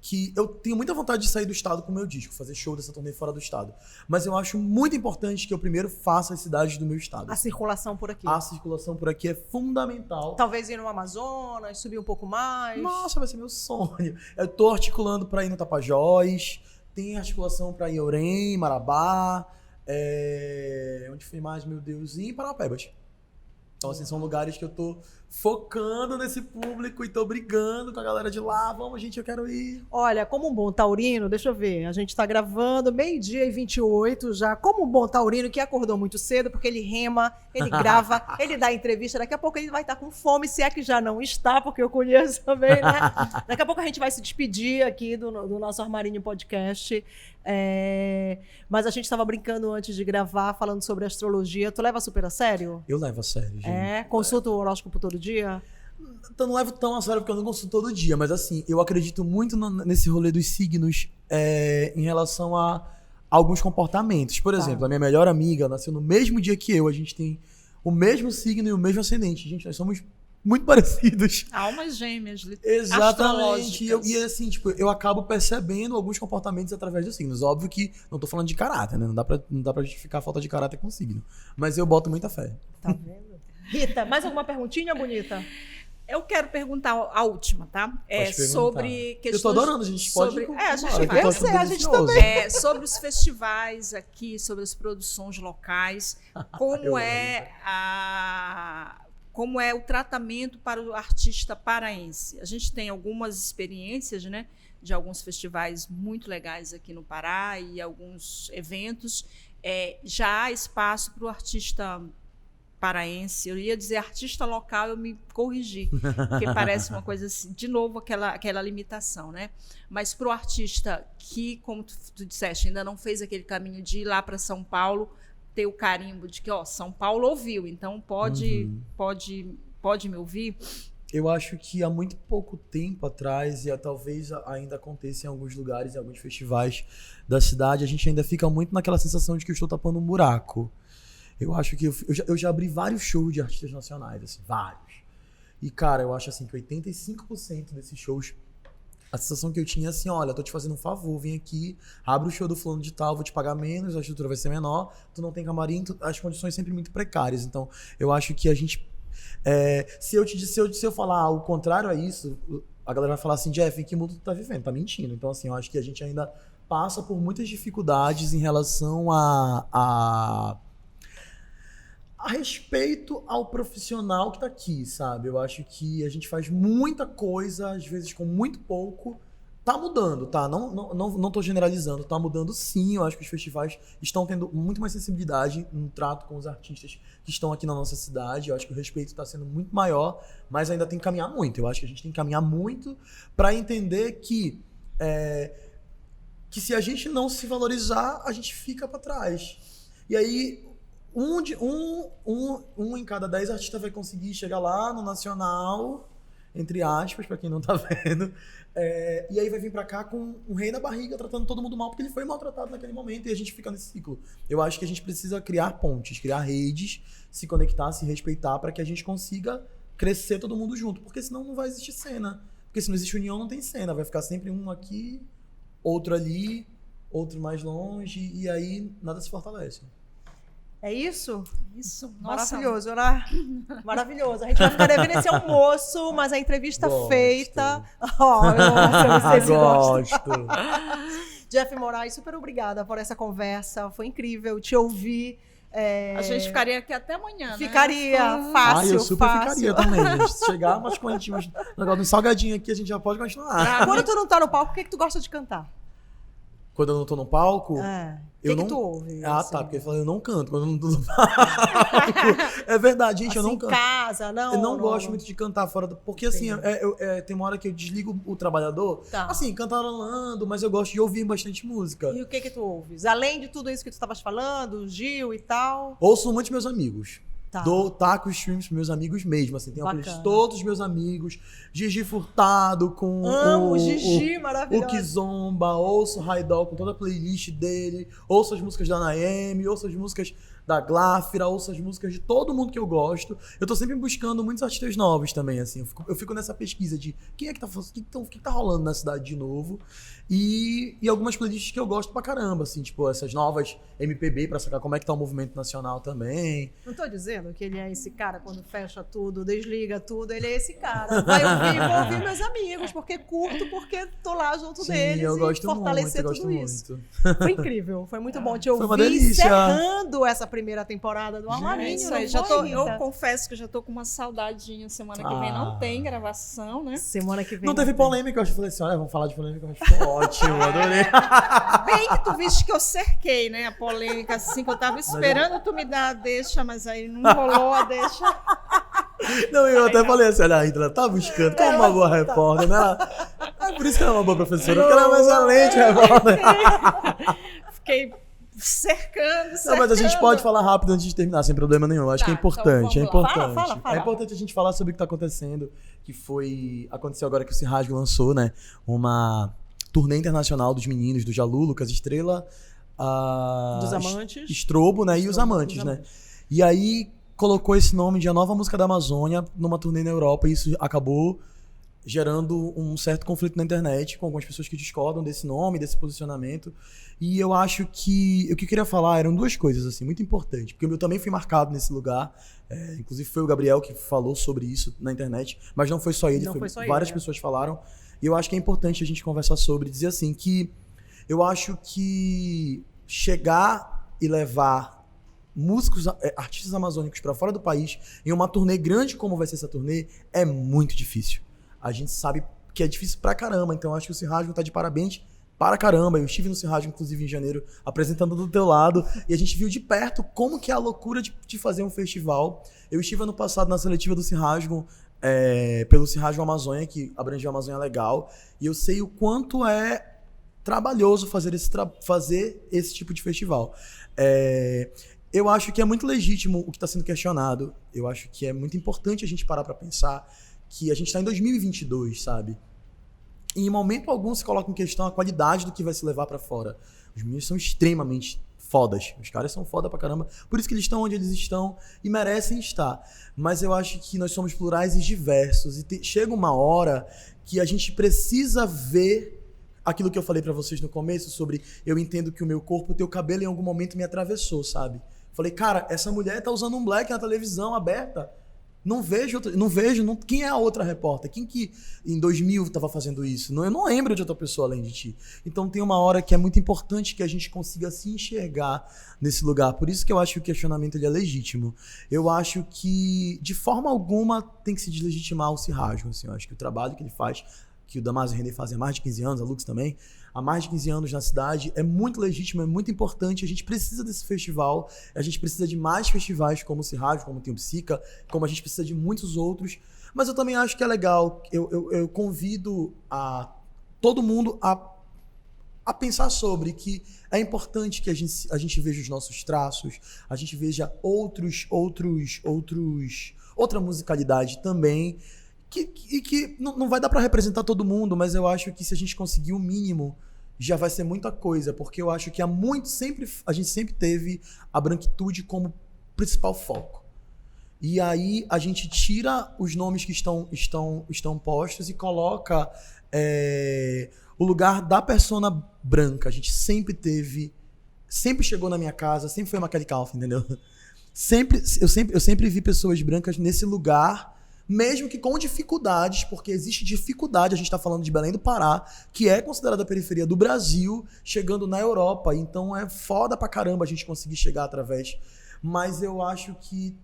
S3: que eu tenho muita vontade de sair do estado com o meu disco, fazer show dessa turnê fora do estado, mas eu acho muito importante que eu primeiro faça as cidades do meu estado.
S1: A circulação por aqui.
S3: A circulação por aqui é fundamental.
S1: Talvez ir no Amazonas, subir um pouco mais.
S3: Nossa, vai ser meu sonho. Eu tô articulando pra ir no Tapajós, tem articulação pra ir em Orem, Marabá, onde foi mais, meu Deus, e em Parauapebas. Então, assim, são lugares que eu tô focando nesse público e tô brigando com a galera de lá. Vamos, gente, eu quero ir.
S1: Olha, como um bom taurino, deixa eu ver, a gente tá gravando 12:28 já, como um bom taurino que acordou muito cedo, porque ele rema, ele grava, ele dá entrevista, daqui a pouco ele vai estar com fome, se é que já não está, porque eu conheço também, né? Daqui a pouco a gente vai se despedir aqui do nosso Armarinho Podcast, mas a gente estava brincando antes de gravar, falando sobre astrologia. Tu leva super a sério?
S3: Eu levo a sério, gente.
S1: Consulta o horóscopo todo dia?
S3: Então, não levo tão a sério porque eu não consulto todo dia, mas assim, eu acredito muito nesse rolê dos signos em relação a alguns comportamentos. Por exemplo, a minha melhor amiga nasceu no mesmo dia que eu, a gente tem o mesmo signo e o mesmo ascendente. Gente, nós somos muito parecidos.
S2: Almas gêmeas,
S3: exatamente. E assim, tipo, eu acabo percebendo alguns comportamentos através dos signos. Óbvio que não tô falando de caráter, né? Não dá pra justificar a falta de caráter com signo. Mas eu boto muita fé.
S1: Tá vendo? Rita, mais alguma perguntinha, bonita?
S2: Eu quero perguntar a última, tá? Sobre questões...
S3: Eu tô adorando, a gente pode...
S2: a gente vai.
S1: Eu sei, a gente também.
S2: Sobre os festivais aqui, sobre as produções locais, como é o tratamento para o artista paraense. A gente tem algumas experiências, né, de alguns festivais muito legais aqui no Pará e alguns eventos. Já há espaço para o artista paraense. Eu ia dizer artista local, eu me corrigi, porque parece uma coisa assim, de novo, aquela limitação, né? Mas para o artista que, como tu disseste, ainda não fez aquele caminho de ir lá para São Paulo, ter o carimbo de que, São Paulo ouviu, então pode me ouvir.
S3: Eu acho que há muito pouco tempo atrás, e talvez ainda aconteça em alguns lugares, em alguns festivais da cidade, a gente ainda fica muito naquela sensação de que eu estou tapando um buraco. Eu acho que eu já abri vários shows de artistas nacionais, assim, vários. E, cara, eu acho assim que 85% desses shows, a sensação que eu tinha é assim, olha, tô te fazendo um favor, vem aqui, abre o show do fulano de tal, vou te pagar menos, a estrutura vai ser menor, tu não tem camarim, as condições sempre muito precárias. Então, eu acho que a gente... se eu falar o contrário a isso, a galera vai falar assim, Jeff, em que mundo tu tá vivendo? Tá mentindo. Então, assim, eu acho que a gente ainda passa por muitas dificuldades em relação a respeito ao profissional que tá aqui, sabe? Eu acho que a gente faz muita coisa, às vezes com muito pouco, Tá mudando, tá? Não tô generalizando, tá mudando sim. Eu acho que os festivais estão tendo muito mais sensibilidade no trato com os artistas que estão aqui na nossa cidade. Eu acho que o respeito está sendo muito maior, mas ainda tem que caminhar muito. Eu acho que a gente tem que caminhar muito para entender que se a gente não se valorizar, a gente fica para trás. E aí, um em cada 10 artistas vai conseguir chegar lá no nacional, entre aspas, para quem não tá vendo, e aí vai vir pra cá com um rei na barriga, tratando todo mundo mal, porque ele foi maltratado naquele momento, e a gente fica nesse ciclo. Eu acho que a gente precisa criar pontes, criar redes, se conectar, se respeitar, para que a gente consiga crescer todo mundo junto, porque senão não vai existir cena. Porque se não existe união, não tem cena. Vai ficar sempre um aqui, outro ali, outro mais longe, e aí nada se fortalece.
S1: É isso?
S2: Isso. Nossa.
S1: Maravilhoso, né? Maravilhoso. A gente vai ficar devendo esse almoço, mas a entrevista feita... Oh, vocês gostam. Jeff Moraes, super obrigada por essa conversa. Foi incrível te ouvir.
S2: A gente ficaria aqui até amanhã,
S1: Ficaria, né? Fácil,
S3: eu super
S1: fácil.
S3: ficaria também, gente. Se chegar umas quantinhas, negócio de um salgadinho aqui, a gente já pode continuar.
S1: Quando tu não tá no palco, o que tu gosta de cantar?
S3: Quando eu não tô no palco...
S1: O que tu ouve?
S3: Ah,
S1: assim?
S3: tá, porque eu falei, eu não canto quando eu não tô no palco. É verdade, gente,
S1: assim,
S3: eu não canto.
S1: Em casa, não?
S3: Eu não gosto muito de cantar fora do... Porque, assim, tem uma hora que eu desligo o trabalhador.
S1: Tá.
S3: Assim, cantarolando, mas eu gosto de ouvir bastante música.
S1: E o que tu ouves? Além de tudo isso que tu estavas falando, Gil e tal?
S3: Ouço muito meus amigos.
S1: Tá.
S3: Dou taco streams pros meus amigos mesmo. Assim, tenho
S1: Bacana.
S3: playlist de todos os meus amigos. Gigi Furtado com
S1: Amo, Gigi, maravilhoso.
S3: o Kizomba, ouço o Raidol com toda a playlist dele. Ouço as músicas da Naemi, ouço as músicas da Glafira, ouço as músicas de todo mundo que eu gosto. Eu tô sempre buscando muitos artistas novos também, assim. Eu fico nessa pesquisa de quem é que tá rolando na cidade de novo. E algumas playlists que eu gosto pra caramba, assim, tipo, essas novas MPB pra sacar como é que tá o movimento nacional também.
S1: Não tô dizendo que ele é esse cara quando fecha tudo, desliga tudo, ele é esse cara. Vou ouvir meus amigos, porque curto, porque tô lá junto deles
S3: eu gosto
S1: e fortalecer
S3: muito,
S1: tudo isso. Foi incrível, foi muito bom te ouvir
S3: uma delícia.
S1: encerrando essa primeira temporada do Armarinho.
S2: Isso aí, eu confesso que já tô com uma saudadinha. Semana que vem não tem gravação, né?
S1: Semana que vem.
S3: Não teve polêmica, eu falei assim, olha, vamos falar de polêmica, mas ficou ótimo, adorei.
S2: Bem que tu viste que eu cerquei, né, a polêmica, assim, que eu tava esperando tu me dar a deixa, mas aí não rolou a deixa.
S3: Não, eu até falei assim, olha, a Hidra tá buscando, como uma boa repórter, né? É por isso que ela é uma boa professora, porque ela é uma excelente repórter.
S2: Fiquei cercando.
S3: Não, mas a gente pode falar rápido antes de terminar, sem problema nenhum. Acho que é importante,
S2: então
S3: é importante.
S1: Fala.
S3: É importante a gente falar sobre o que tá acontecendo, aconteceu agora que o Cirrasgo lançou, né, uma turnê internacional dos meninos, do Jalu, Lucas Estrela,
S1: dos Amantes,
S3: Estrobo, né, e os Amantes, né. E aí colocou esse nome de A Nova Música da Amazônia numa turnê na Europa, e isso acabou gerando um certo conflito na internet com algumas pessoas que discordam desse nome, desse posicionamento. E eu acho que o que eu queria falar eram duas coisas assim muito importantes, porque eu também fui marcado nesse lugar. Inclusive foi o Gabriel que falou sobre isso na internet, mas não foi só ele, várias pessoas falaram. E eu acho que é importante a gente conversar sobre, dizer assim, que eu acho que chegar e levar músicos, artistas amazônicos para fora do país em uma turnê grande como vai ser essa turnê é muito difícil. A gente sabe que é difícil pra caramba, então eu acho que o Cirrasgo tá de parabéns para caramba. Eu estive no Cirrasgo, inclusive, em janeiro, apresentando do teu lado, e a gente viu de perto como que é a loucura de fazer um festival. Eu estive ano passado na seletiva do Cirrasgo, pelo Cirrasgo Amazônia, que abrangeu a Amazônia Legal, e eu sei o quanto é trabalhoso fazer esse tipo de festival. Eu acho que é muito legítimo o que está sendo questionado. Eu acho que é muito importante a gente parar para pensar que a gente está em 2022, sabe? E em momento algum se coloca em questão a qualidade do que vai se levar para fora. Os meninos são extremamente fodas. Os caras são foda pra caramba. Por isso que eles estão onde eles estão e merecem estar. Mas eu acho que nós somos plurais e diversos. E chega uma hora que a gente precisa ver aquilo que eu falei pra vocês no começo sobre eu entendo que o meu corpo, o teu cabelo em algum momento me atravessou, sabe? Falei, cara, essa mulher tá usando um black na televisão aberta. Não vejo, quem é a outra repórter? Quem que em 2000 estava fazendo isso? Eu não lembro de outra pessoa além de ti. Então tem uma hora que é muito importante que a gente consiga se enxergar nesse lugar. Por isso que eu acho que o questionamento ele é legítimo. Eu acho que, de forma alguma, tem que se deslegitimar o Cirrasgo. Assim. Eu acho que o trabalho que ele faz, que o Damaso e o René fazem há mais de 15 anos, a Lux também, há mais de 15 anos na cidade, é muito legítimo, é muito importante, a gente precisa desse festival, a gente precisa de mais festivais como o Cirrádio, como tem o Psica, como a gente precisa de muitos outros, mas eu também acho que é legal, eu convido a todo mundo a pensar sobre que é importante que a gente veja os nossos traços, a gente veja outra musicalidade também, que não vai dar para representar todo mundo, mas eu acho que se a gente conseguir o mínimo, já vai ser muita coisa, porque eu acho que a gente sempre teve a branquitude como principal foco. E aí a gente tira os nomes que estão postos e coloca o lugar da persona branca. A gente sempre chegou na minha casa, sempre foi uma Kelly Calvin, entendeu? Eu sempre vi pessoas brancas nesse lugar, mesmo que com dificuldades, porque existe dificuldade, a gente está falando de Belém do Pará, que é considerada a periferia do Brasil, chegando na Europa. Então é foda pra caramba a gente conseguir chegar através. Mas eu acho que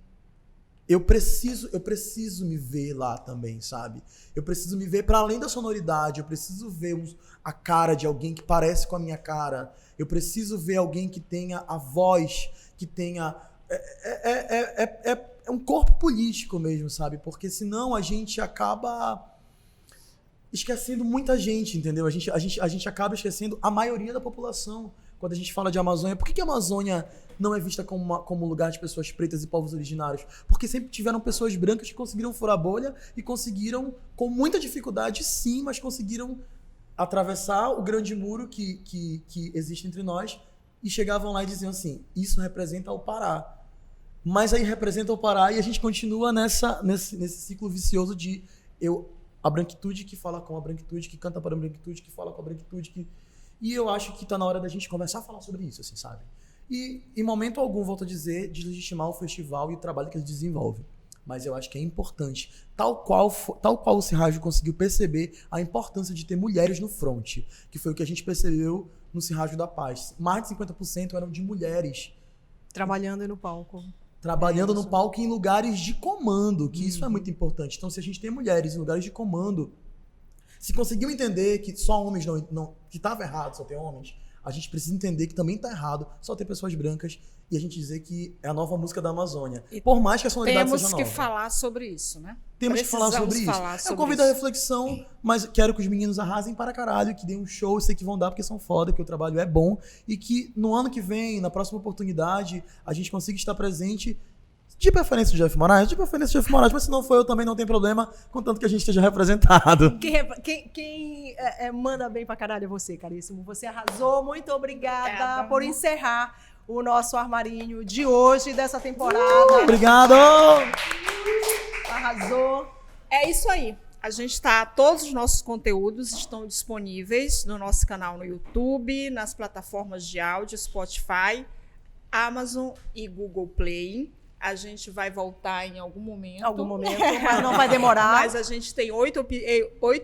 S3: eu preciso me ver lá também, sabe? Eu preciso me ver para além da sonoridade, eu preciso ver a cara de alguém que parece com a minha cara. Eu preciso ver alguém que tenha a voz, que tenha... É um corpo político mesmo, sabe? Porque senão a gente acaba esquecendo muita gente, entendeu? A gente acaba esquecendo a maioria da população. Quando a gente fala de Amazônia, por que a Amazônia não é vista como lugar de pessoas pretas e povos originários? Porque sempre tiveram pessoas brancas que conseguiram furar a bolha e conseguiram, com muita dificuldade, sim, mas conseguiram atravessar o grande muro que existe entre nós e chegavam lá e diziam assim, isso representa o Pará. Mas aí representa o Pará e a gente continua nesse ciclo vicioso de a branquitude que fala com a branquitude, que canta para a branquitude, que fala com a branquitude, E eu acho que tá na hora da gente começar a falar sobre isso, assim, sabe? E em momento algum, volto a dizer, deslegitimar o festival e o trabalho que eles desenvolvem. Mas eu acho que é importante, tal qual o Cirrádio conseguiu perceber a importância de ter mulheres no front, que foi o que a gente percebeu no Cirrádio da Paz. Mais de 50% eram de mulheres.
S1: Trabalhando no palco.
S3: Trabalhando no palco em lugares de comando, que isso é muito importante. Então, se a gente tem mulheres em lugares de comando, se conseguiu entender que só homens que estava errado só ter homens, a gente precisa entender que também está errado só ter pessoas brancas e a gente dizer que é a nova música da Amazônia.
S2: E
S3: por mais que a sonoridade seja nova.
S2: Temos que falar sobre isso, né?
S3: Temos que falar sobre isso. Eu convido a reflexão, mas quero que os meninos arrasem para caralho, que deem um show, sei que vão dar porque são foda, que o trabalho é bom e que no ano que vem, na próxima oportunidade, a gente consiga estar presente. De preferência do Jeff Moraes, mas se não for eu também não tem problema, contanto que a gente esteja representado.
S1: Quem manda bem pra caralho é você, caríssimo. Você arrasou, muito obrigada por encerrar o nosso armarinho de hoje, dessa temporada.
S3: Obrigado!
S1: Arrasou.
S2: É isso aí. Todos os nossos conteúdos estão disponíveis no nosso canal no YouTube, nas plataformas de áudio, Spotify, Amazon e Google Play. A gente vai voltar em algum momento.
S1: Mas não vai demorar.
S2: Mas a gente tem 8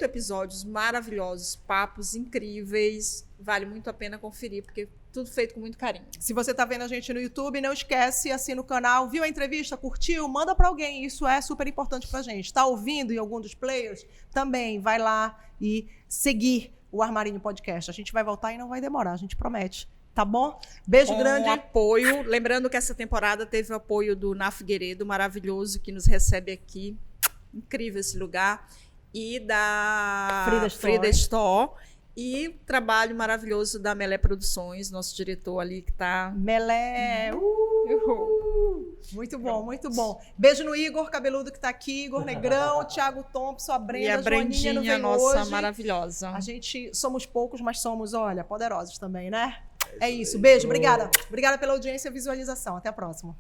S2: episódios maravilhosos, papos incríveis. Vale muito a pena conferir, porque tudo feito com muito carinho.
S1: Se você está vendo a gente no YouTube, não esquece, assina o canal, viu a entrevista, curtiu, manda para alguém. Isso é super importante pra gente. Está ouvindo em algum dos players? Também vai lá e seguir o Armarinho Podcast. A gente vai voltar e não vai demorar, a gente promete. Tá bom? Beijo grande.
S2: Apoio. Lembrando que essa temporada teve o apoio do Na Figueiredo, maravilhoso, que nos recebe aqui. Incrível esse lugar. E da Frida Store. E trabalho maravilhoso da Melé Produções, nosso diretor ali que tá...
S1: Melé! Muito bom, muito bom. Beijo no Igor Cabeludo que tá aqui, Igor Negrão, Thiago Thompson, a Brenda,
S2: e a
S1: Joaninha não veio
S2: nossa
S1: hoje.
S2: Maravilhosa.
S1: A gente somos poucos, mas somos, olha, poderosos também, né? É isso. Beijo, obrigada. Obrigada pela audiência e visualização. Até a próxima.